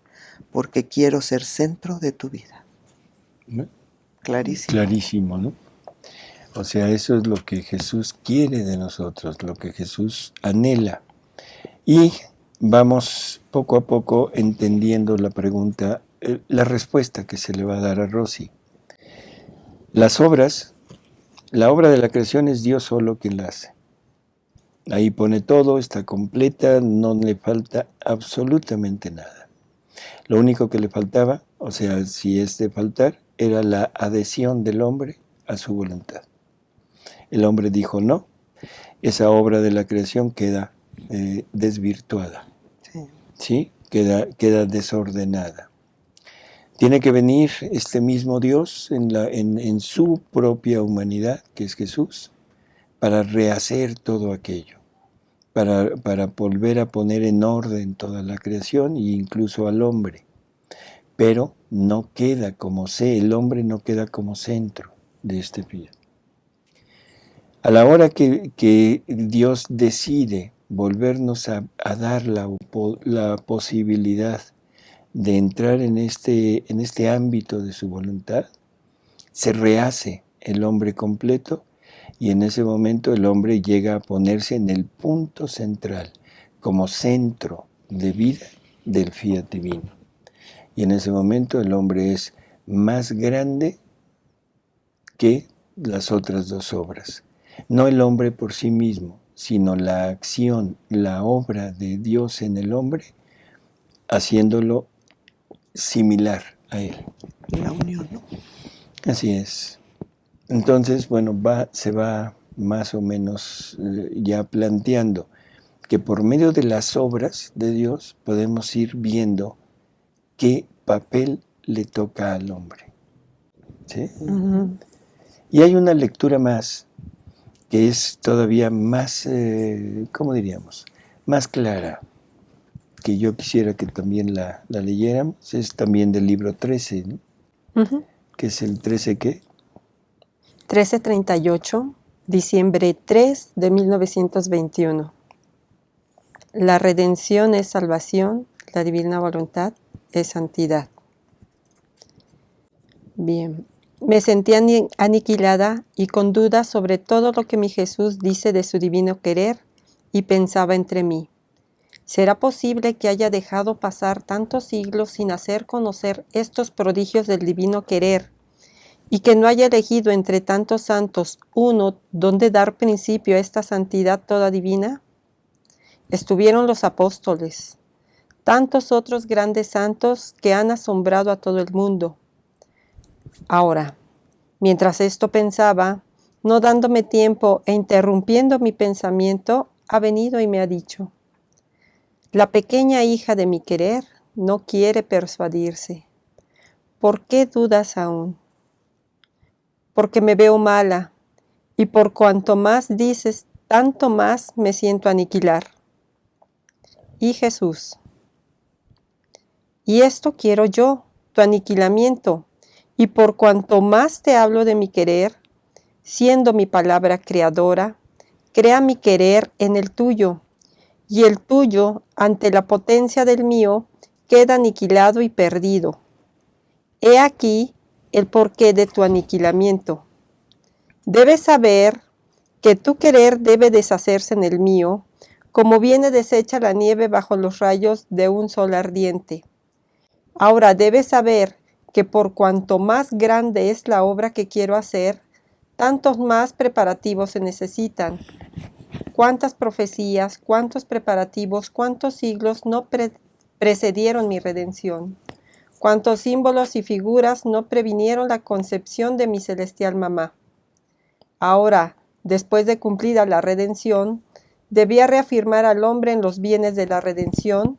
porque quiero ser centro de tu vida. Clarísimo. Clarísimo, ¿no? O sea, eso es lo que Jesús quiere de nosotros, lo que Jesús anhela. Y vamos poco a poco entendiendo la pregunta, la respuesta que se le va a dar a Rosy. Las obras, la obra de la creación es Dios solo quien la hace. Ahí pone todo, está completa, no le falta absolutamente nada. Lo único que le faltaba, o sea, si es de faltar, era la adhesión del hombre a su voluntad. El hombre dijo no, esa obra de la creación queda desvirtuada, ¿sí? Queda desordenada. Tiene que venir este mismo Dios en su propia humanidad, que es Jesús, para rehacer todo aquello, para volver a poner en orden toda la creación e incluso al hombre. Pero no queda como el hombre no queda como centro de este fiat. A la hora que Dios decide volvernos a dar la posibilidad de entrar en este ámbito de su voluntad, se rehace el hombre completo y en ese momento el hombre llega a ponerse en el punto central, como centro de vida del fiat divino. Y en ese momento el hombre es más grande que las otras 2 obras. No el hombre por sí mismo, sino la acción, la obra de Dios en el hombre, haciéndolo similar a él. La unión, ¿no? Así es. Entonces, bueno, se va más o menos ya planteando que por medio de las obras de Dios podemos ir viendo qué papel le toca al hombre. ¿Sí? Y hay una lectura más que es todavía más, ¿cómo diríamos? Más clara, que yo quisiera que también la leyéramos. Es también del libro 13, ¿no? Que es el 13, ¿qué? 1338, diciembre 3 de 1921. La redención es salvación, la divina voluntad es santidad. Bien, me sentí aniquilada y con dudas sobre todo lo que mi Jesús dice de su divino querer, y pensaba entre mí: ¿será posible que haya dejado pasar tantos siglos sin hacer conocer estos prodigios del divino querer, y que no haya elegido entre tantos santos uno donde dar principio a esta santidad toda divina? Estuvieron los apóstoles, tantos otros grandes santos que han asombrado a todo el mundo. Ahora, mientras esto pensaba, no dándome tiempo e interrumpiendo mi pensamiento, ha venido y me ha dicho: la pequeña hija de mi querer no quiere persuadirse. ¿Por qué dudas aún? Porque me veo mala, y por cuanto más dices, tanto más me siento aniquilar. Y Jesús: y esto quiero yo, tu aniquilamiento, y por cuanto más te hablo de mi querer, siendo mi palabra creadora, crea mi querer en el tuyo, y el tuyo, ante la potencia del mío, queda aniquilado y perdido. He aquí el porqué de tu aniquilamiento. Debes saber que tu querer debe deshacerse en el mío, como viene deshecha la nieve bajo los rayos de un sol ardiente. Ahora debes saber que por cuanto más grande es la obra que quiero hacer, tantos más preparativos se necesitan. Cuántas profecías, cuántos preparativos, cuántos siglos no precedieron mi redención. Cuántos símbolos y figuras no previnieron la concepción de mi celestial mamá. Ahora, después de cumplida la redención, debía reafirmar al hombre en los bienes de la redención,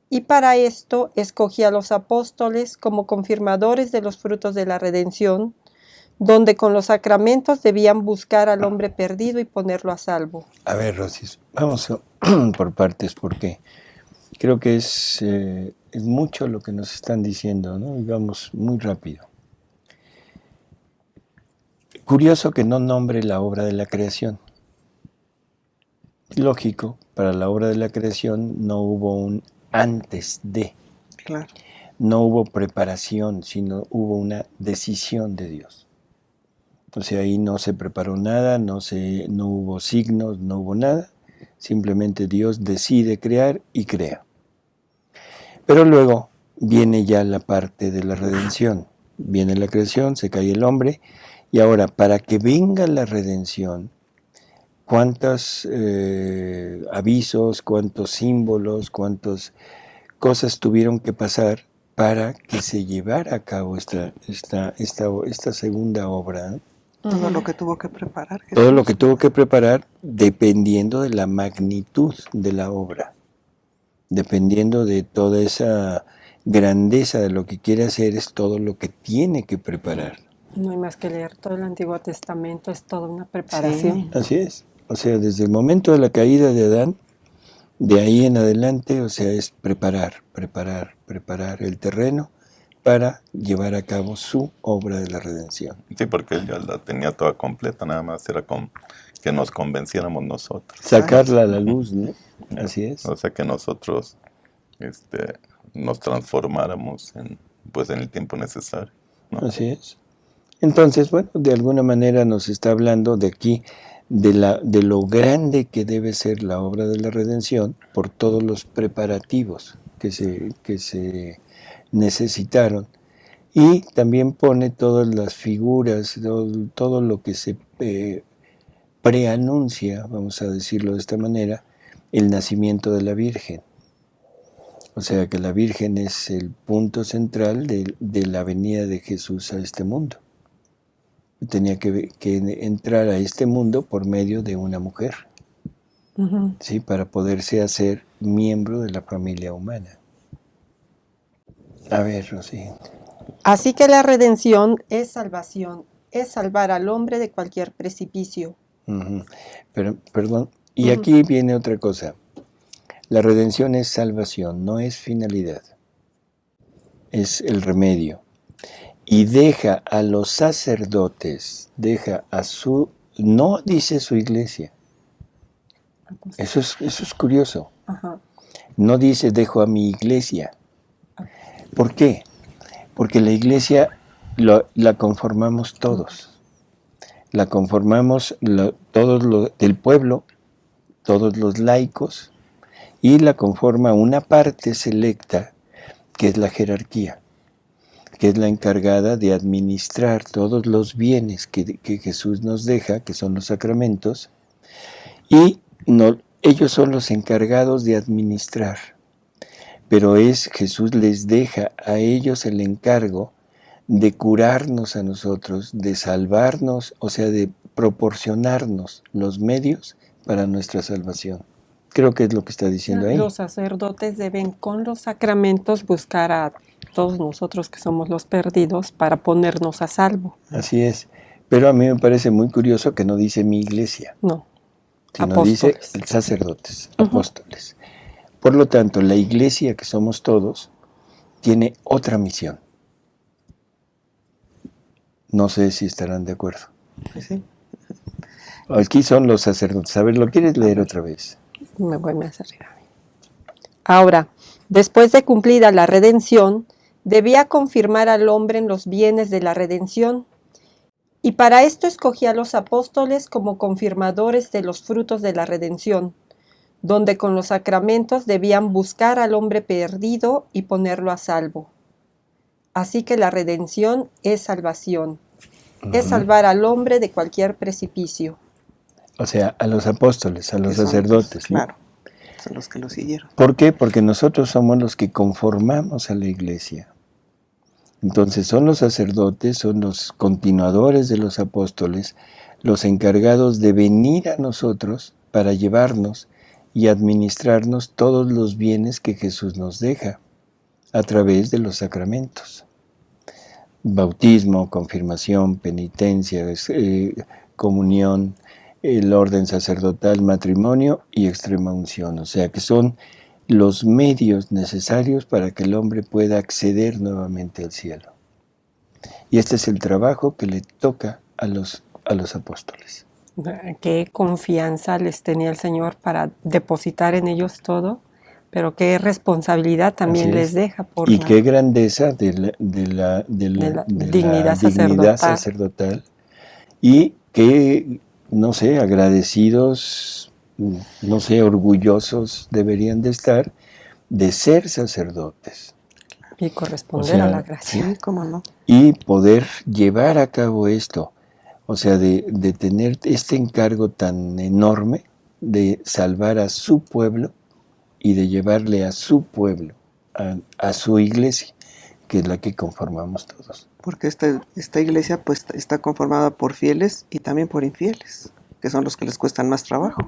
y para esto escogí a los apóstoles como confirmadores de los frutos de la redención, donde con los sacramentos debían buscar al hombre perdido y ponerlo a salvo. A ver, Rosis, vamos por partes, porque creo que es mucho lo que nos están diciendo, ¿no? Y vamos muy rápido. Curioso que no nombre la obra de la creación. Lógico, para la obra de la creación no hubo un antes de. Claro. No hubo preparación, sino hubo una decisión de Dios. O sea, ahí no se preparó nada, no hubo signos, no hubo nada. Simplemente Dios decide crear y crea. Pero luego viene ya la parte de la redención. Viene la creación, se cae el hombre, y ahora para que venga la redención, cuántos avisos, cuántos símbolos, cuántas cosas tuvieron que pasar para que se llevara a cabo esta segunda obra, ¿no? Todo lo que tuvo que preparar. Jesús. Todo lo que tuvo que preparar dependiendo de la magnitud de la obra, dependiendo de toda esa grandeza de lo que quiere hacer, es todo lo que tiene que preparar. No hay más que leer todo el Antiguo Testamento, es toda una preparación. Sí. Así es. O sea, desde el momento de la caída de Adán, de ahí en adelante, o sea, es preparar el terreno para llevar a cabo su obra de la redención. Sí, porque él ya la tenía toda completa, nada más era que nos convenciéramos nosotros. Sacarla a la luz, ¿no? Así es. O sea, que nosotros nos transformáramos en el tiempo necesario, ¿no? Así es. Entonces, bueno, de alguna manera nos está hablando de aquí, de lo grande que debe ser la obra de la redención por todos los preparativos que se necesitaron, y también pone todas las figuras, todo lo que se preanuncia, vamos a decirlo de esta manera, el nacimiento de la Virgen. O sea que la Virgen es el punto central de la venida de Jesús a este mundo. Tenía que entrar a este mundo por medio de una mujer, ¿sí? Para poderse hacer miembro de la familia humana. A ver, Rosy. Así que la redención es salvación, es salvar al hombre de cualquier precipicio. Pero, perdón, y aquí viene otra cosa. La redención es salvación, no es finalidad. Es el remedio. Y deja a los sacerdotes, no dice su iglesia. Eso es curioso. Ajá. No dice dejo a mi iglesia. ¿Por qué? Porque la iglesia la conformamos todos. La conformamos todos del pueblo, todos los laicos, y la conforma una parte selecta, que es la jerarquía, que es la encargada de administrar todos los bienes que Jesús nos deja, que son los sacramentos, y ellos son los encargados de administrar. Pero Jesús les deja a ellos el encargo de curarnos a nosotros, de salvarnos, o sea, de proporcionarnos los medios para nuestra salvación. Creo que es lo que está diciendo ahí. Los sacerdotes deben con los sacramentos buscar a todos nosotros que somos los perdidos para ponernos a salvo. Así es. Pero a mí me parece muy curioso que no dice mi iglesia, No, sino apóstoles. dice sacerdotes, apóstoles. Por lo tanto, la iglesia que somos todos tiene otra misión. No sé si estarán de acuerdo. Pues sí. Aquí son los sacerdotes. A ver, ¿lo quieres leer otra vez? Me voy más arriba. Ahora, después de cumplida la redención, debía confirmar al hombre en los bienes de la redención. Y para esto escogía a los apóstoles como confirmadores de los frutos de la redención, donde con los sacramentos debían buscar al hombre perdido y ponerlo a salvo. Así que la redención es salvación, es salvar al hombre de cualquier precipicio. O sea, a los apóstoles, a los Que son, sacerdotes, ¿no? Claro, son los que lo siguieron. ¿Por qué? Porque nosotros somos los que conformamos a la iglesia. Entonces son los sacerdotes, son los continuadores de los apóstoles, los encargados de venir a nosotros para llevarnos y administrarnos todos los bienes que Jesús nos deja a través de los sacramentos. Bautismo, confirmación, penitencia, comunión, el orden sacerdotal, matrimonio y extrema unción. O sea que son los medios necesarios para que el hombre pueda acceder nuevamente al cielo. Y este es el trabajo que le toca a los apóstoles. Qué confianza les tenía el Señor para depositar en ellos todo, pero qué responsabilidad también les deja. Y qué grandeza de la dignidad sacerdotal. Y qué, no sé, agradecidos, no sé, orgullosos deberían de estar de ser sacerdotes. Y corresponder a la gracia. Sí, cómo no. Y poder llevar a cabo esto, o sea, de tener este encargo tan enorme de salvar a su pueblo y de llevarle a su pueblo, a su iglesia, que es la que conformamos todos. Porque esta iglesia pues está conformada por fieles y también por infieles, que son los que les cuestan más trabajo,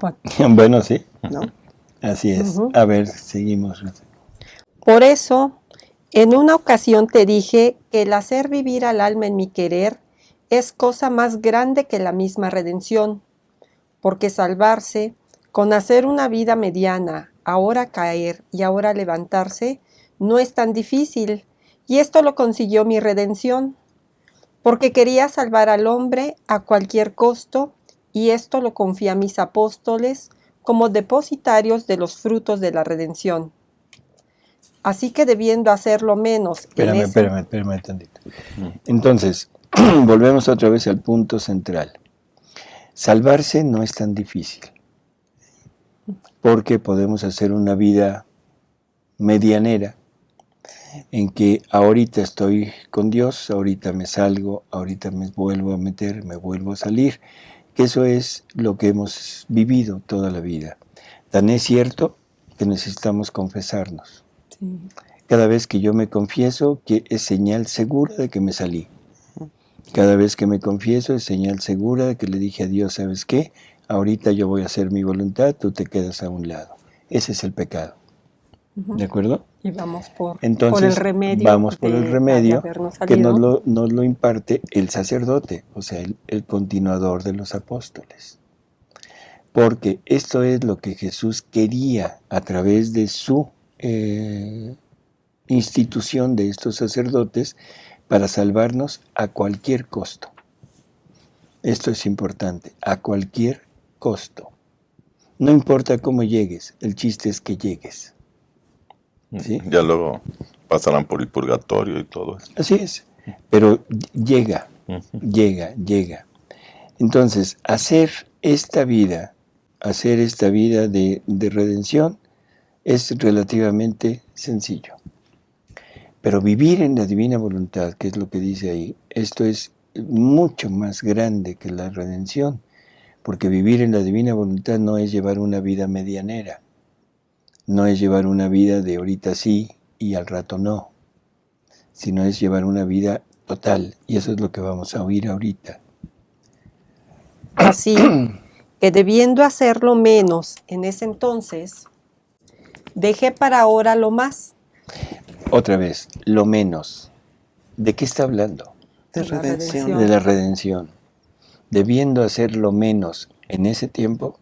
Bueno, sí, ¿no? así es. A ver, seguimos. Por eso, en una ocasión te dije que el hacer vivir al alma en mi querer es cosa más grande que la misma redención, porque salvarse, con hacer una vida mediana, ahora caer y ahora levantarse, no es tan difícil, y esto lo consiguió mi redención, porque quería salvar al hombre a cualquier costo, y esto lo confía a mis apóstoles como depositarios de los frutos de la redención. Así que debiendo hacerlo menos... Espérame tantito. Entonces, volvemos otra vez al punto central. Salvarse no es tan difícil, porque podemos hacer una vida medianera, en que ahorita estoy con Dios, ahorita me salgo, ahorita me vuelvo a meter, me vuelvo a salir, que eso es lo que hemos vivido toda la vida. Tan es cierto que necesitamos confesarnos. Sí. Cada vez que yo me confieso, que es señal segura de que me salí. Cada vez que me confieso es señal segura de que le dije a Dios, ¿sabes qué? Ahorita yo voy a hacer mi voluntad, tú te quedas a un lado. Ese es el pecado. ¿De acuerdo? Y vamos por Entonces, el remedio. Vamos por el remedio que salido. nos lo imparte el sacerdote, o sea, el continuador de los apóstoles. Porque esto es lo que Jesús quería a través de su institución de estos sacerdotes para salvarnos a cualquier costo. Esto es importante, a cualquier costo. No importa cómo llegues, el chiste es que llegues. ¿Sí? Ya luego pasarán por el purgatorio y todo eso. Así es. pero llega, Ujú. llega. Entonces, hacer esta vida de redención es relativamente sencillo. Pero vivir en la divina voluntad, que es lo que dice ahí, esto es mucho más grande que la redención, porque vivir en la divina voluntad no es llevar una vida medianera, no es llevar una vida de ahorita sí y al rato no, sino es llevar una vida total, y eso es lo que vamos a oír ahorita. Así que debiendo hacerlo menos en ese entonces, dejé para ahora lo más. Otra vez, lo menos. ¿De qué está hablando? De La redención. redención. De la redención. Debiendo hacer lo menos en ese tiempo,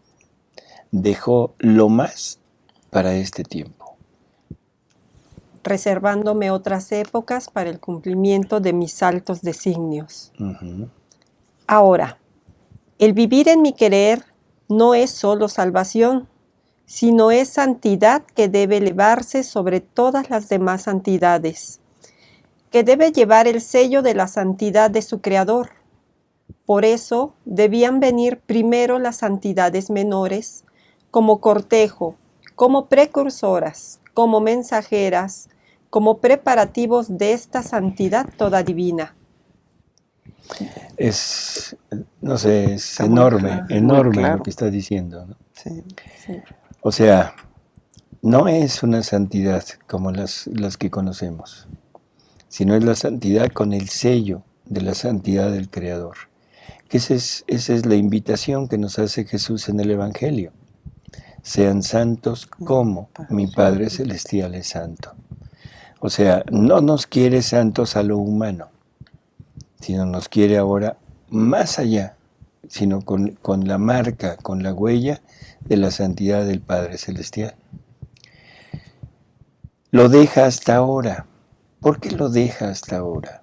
dejó lo más para este tiempo. Reservándome otras épocas para el cumplimiento de mis altos designios. Uh-huh. Ahora, el vivir en mi querer no es solo salvación, sino es santidad que debe elevarse sobre todas las demás santidades, que debe llevar el sello de la santidad de su Creador. Por eso debían venir primero las santidades menores, como cortejo, como precursoras, como mensajeras, como preparativos de esta santidad toda divina. Es, no sé, es Está muy enorme, claro, muy enorme claro. lo que está diciendo, ¿no? Sí. Sí. O sea, no es una santidad como las que conocemos, sino es la santidad con el sello de la santidad del Creador. Que esa es la invitación que nos hace Jesús en el Evangelio. Sean santos como mi Padre Celestial es santo. O sea, no nos quiere santos a lo humano, sino nos quiere ahora más allá, sino con la marca, con la huella de la santidad del Padre Celestial. Lo deja hasta ahora. ¿Por qué lo deja hasta ahora?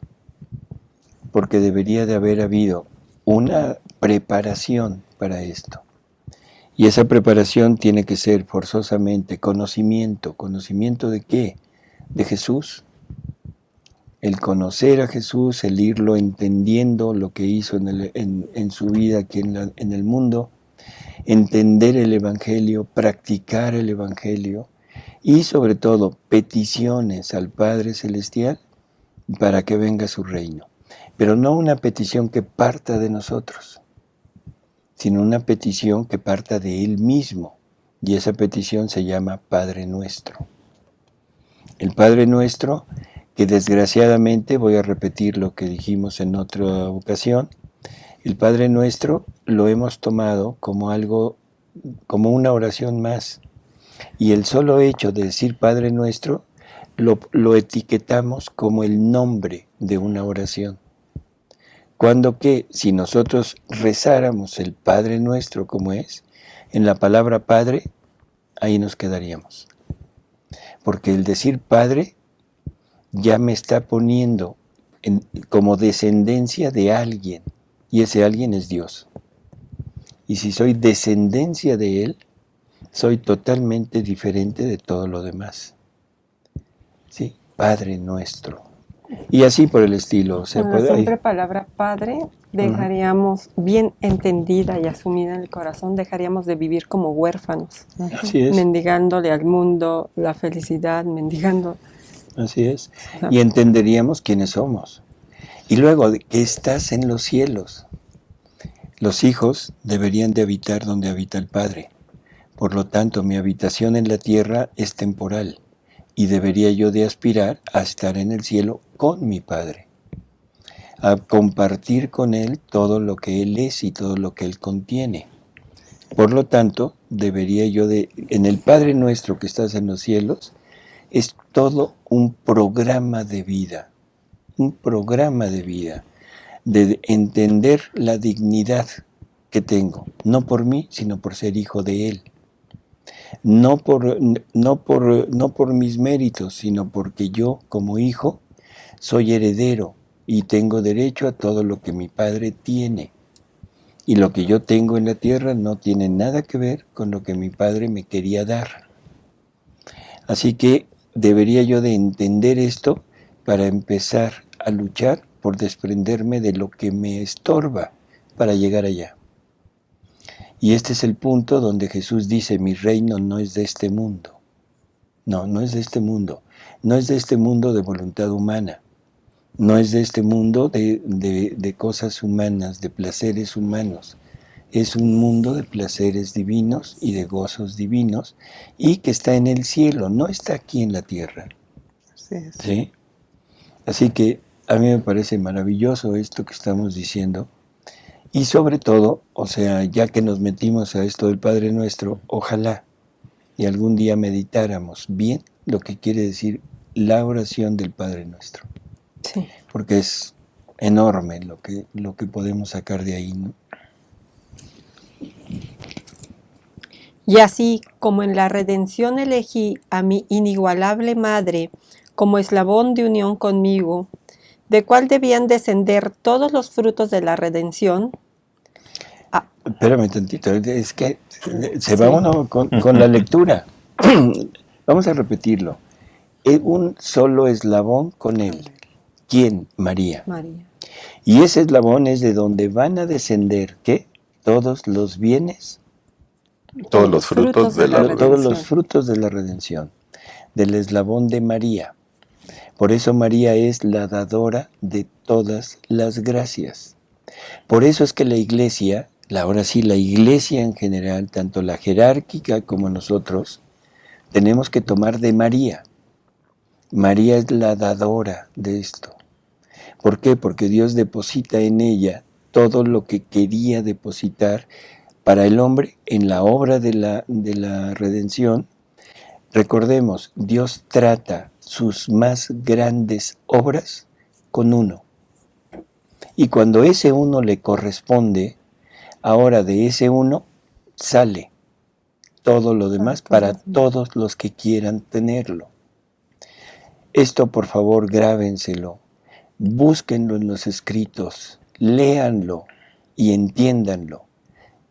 Porque debería de haber habido una preparación para esto. Y esa preparación tiene que ser forzosamente conocimiento. ¿Conocimiento de qué? De Jesús. El conocer a Jesús, el irlo entendiendo lo que hizo en su vida aquí en el mundo, entender el Evangelio, practicar el Evangelio y sobre todo peticiones al Padre Celestial para que venga su reino. Pero no una petición que parta de nosotros, sino una petición que parta de Él mismo. Y esa petición se llama Padre Nuestro. El Padre Nuestro, que desgraciadamente, voy a repetir lo que dijimos en otra ocasión, el Padre Nuestro lo hemos tomado como algo, como una oración más. Y el solo hecho de decir Padre Nuestro, lo etiquetamos como el nombre de una oración. Cuando que si nosotros rezáramos el Padre Nuestro como es, en la palabra Padre, ahí nos quedaríamos. Porque el decir Padre ya me está poniendo como descendencia de alguien, y ese alguien es Dios. Y si soy descendencia de Él, soy totalmente diferente de todo lo demás. ¿Sí? Padre Nuestro. Y así por el estilo. O sea, Con la simple palabra Padre dejaríamos bien entendida y asumida en el corazón, dejaríamos de vivir como huérfanos, así es. mendigándole al mundo la felicidad, mendigando. Así es. Y entenderíamos quiénes somos. Y luego, que estás en los cielos. Los hijos deberían de habitar donde habita el Padre. Por lo tanto, mi habitación en la tierra es temporal y debería yo de aspirar a estar en el cielo con mi Padre, a compartir con Él todo lo que Él es y todo lo que Él contiene. Por lo tanto, debería yo de, en el Padre Nuestro que estás en los cielos, es todo un programa de vida, de entender la dignidad que tengo, no por mí, sino por ser hijo de Él. No por mis méritos, sino porque yo, como hijo, soy heredero y tengo derecho a todo lo que mi padre tiene. Y lo que yo tengo en la tierra no tiene nada que ver con lo que mi padre me quería dar. Así que debería yo de entender esto para empezar a luchar por desprenderme de lo que me estorba para llegar allá. Y este es el punto donde Jesús dice, mi reino no es de este mundo. No es de este mundo. No es de este mundo de voluntad humana. No es de este mundo de cosas humanas, de placeres humanos. Es un mundo de placeres divinos y de gozos divinos y que está en el cielo, no está aquí en la tierra. Así es. ¿Sí? Así que a mí me parece maravilloso esto que estamos diciendo. Y sobre todo, o sea, ya que nos metimos a esto del Padre Nuestro, ojalá y algún día meditáramos bien lo que quiere decir la oración del Padre Nuestro. Sí. Porque es enorme lo que podemos sacar de ahí, ¿no? Y así como en la redención elegí a mi inigualable Madre como eslabón de unión conmigo, de cual debían descender todos los frutos de la redención. Espérame tantito, es que se Sí. va uno con la lectura. Vamos a repetirlo. Un solo eslabón con él. ¿Quién? María. María. Y ese eslabón es de donde van a descender, ¿qué? Todos los bienes, Todos los frutos de la redención. todos los frutos de la redención, del eslabón de María. Por eso María es la dadora de todas las gracias. Por eso es que la iglesia, ahora sí, la iglesia en general, tanto la jerárquica como nosotros, tenemos que tomar de María. María es la dadora de esto. ¿Por qué? Porque Dios deposita en ella todo lo que quería depositar para el hombre en la obra de la redención. Recordemos, Dios trata sus más grandes obras con uno. Y cuando ese uno le corresponde, ahora de ese uno sale todo lo demás para todos los que quieran tenerlo. Esto, por favor, grábenselo, búsquenlo en los escritos, léanlo y entiéndanlo.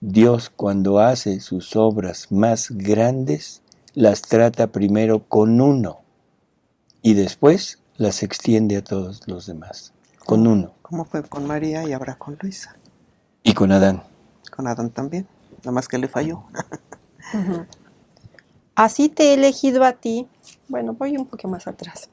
Dios, cuando hace sus obras más grandes, las trata primero con uno y después las extiende a todos los demás, con uno. ¿Cómo fue con María y ahora con Luisa? Y con Adán. Con Adán también, nada más que le falló. Uh-huh. Así te he elegido a ti. Bueno, voy un poco más atrás.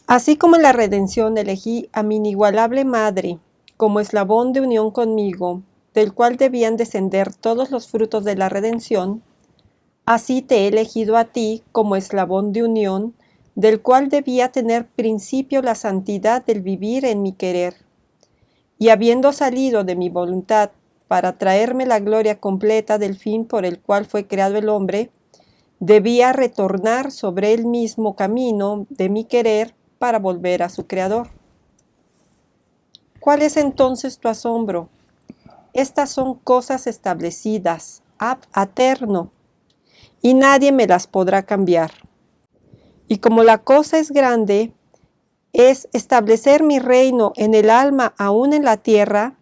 Así como en la redención elegí a mi inigualable Madre como eslabón de unión conmigo, del cual debían descender todos los frutos de la redención, así te he elegido a ti como eslabón de unión, del cual debía tener principio la santidad del vivir en mi querer. Y habiendo salido de mi voluntad para traerme la gloria completa del fin por el cual fue creado el hombre, debía retornar sobre el mismo camino de mi querer para volver a su creador. ¿Cuál es entonces tu asombro? Estas son cosas establecidas, ab eterno, y nadie me las podrá cambiar. Y como la cosa es grande, es establecer mi reino en el alma aún en la tierra,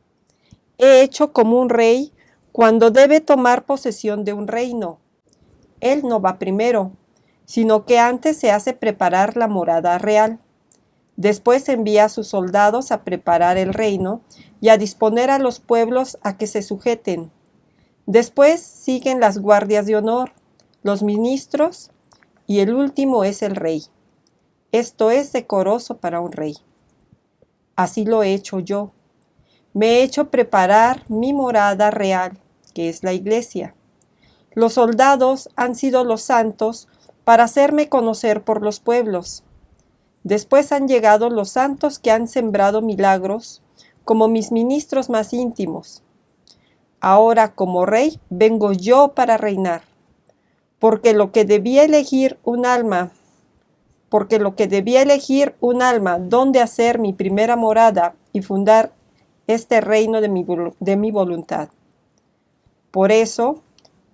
he hecho como un rey cuando debe tomar posesión de un reino. Él no va primero, sino que antes se hace preparar la morada real. Después envía a sus soldados a preparar el reino y a disponer a los pueblos a que se sujeten. Después siguen las guardias de honor, los ministros, y el último es el rey. Esto es decoroso para un rey. Así lo he hecho yo. Me he hecho preparar mi morada real, que es la iglesia. Los soldados han sido los santos para hacerme conocer por los pueblos. Después han llegado los santos que han sembrado milagros, como mis ministros más íntimos. Ahora, como rey, vengo yo para reinar, porque lo que debía elegir un alma donde hacer mi primera morada y fundar este reino de mi voluntad. Por eso,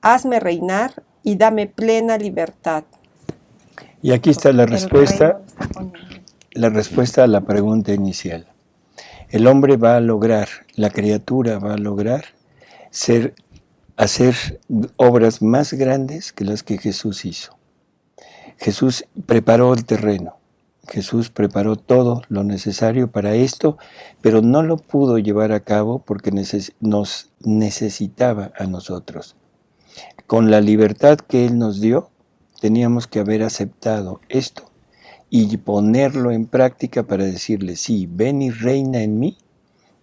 hazme reinar y dame plena libertad. Y aquí está la respuesta a la pregunta inicial. El hombre va a lograr, la criatura va a lograr hacer obras más grandes que las que Jesús hizo. Jesús preparó el terreno. Jesús preparó todo lo necesario para esto, pero no lo pudo llevar a cabo porque nos necesitaba a nosotros. Con la libertad que Él nos dio, teníamos que haber aceptado esto y ponerlo en práctica para decirle, sí, ven y reina en mí,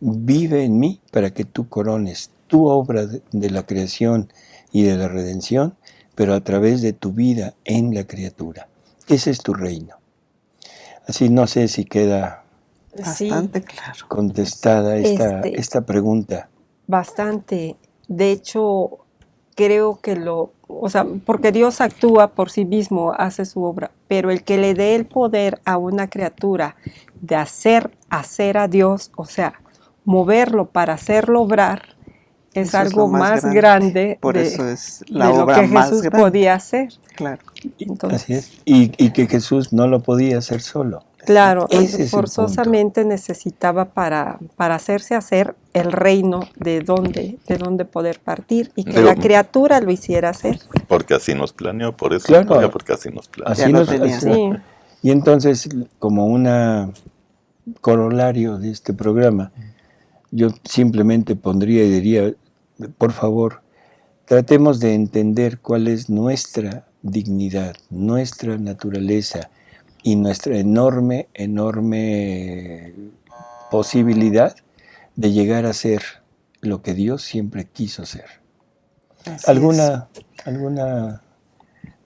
vive en mí para que tú corones tu obra de la creación y de la redención, pero a través de tu vida en la criatura. Ese es tu reino. Así no sé si queda Bastante claro. contestada esta pregunta. Bastante. De hecho, creo que porque Dios actúa por sí mismo, hace su obra, pero el que le dé el poder a una criatura de hacer a Dios, o sea, moverlo para hacerlo obrar, es Eso algo lo más grande Por de, eso es la de lo obra que más Jesús grande. podía hacer. Claro. Entonces, Así es. Y que Jesús no lo podía hacer solo. claro, Ese es forzosamente necesitaba para hacerse hacer el reino de donde poder partir y que Digo, la criatura lo hiciera hacer. Porque así nos planeó, por eso Claro. murió, porque así nos planeó. Así Ya lo nos, tenía. así- Sí, Y entonces, como una corolario de este programa, yo simplemente pondría y diría, por favor, tratemos de entender cuál es nuestra dignidad, nuestra naturaleza y nuestra enorme posibilidad de llegar a ser lo que Dios siempre quiso ser. Así ¿Alguna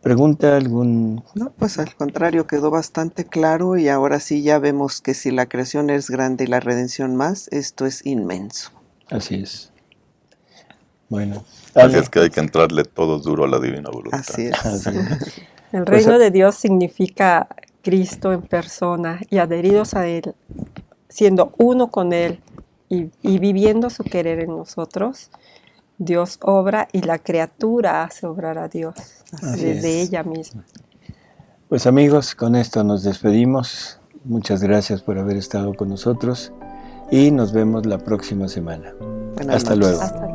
pregunta? No, pues al contrario, quedó bastante claro y ahora sí ya vemos que si la creación es grande y la redención más, esto es inmenso. Así es. Bueno. Así es que hay que entrarle todo duro a la divina voluntad. Así es. Así es. el Pues, reino de Dios significa Cristo en persona y adheridos a Él, siendo uno con Él y viviendo su querer en nosotros. Dios obra y la criatura hace obrar a Dios Así desde es. ella misma. Pues amigos, con esto nos despedimos. Muchas gracias por haber estado con nosotros y nos vemos la próxima semana. Buenas Hasta noches. luego. Hasta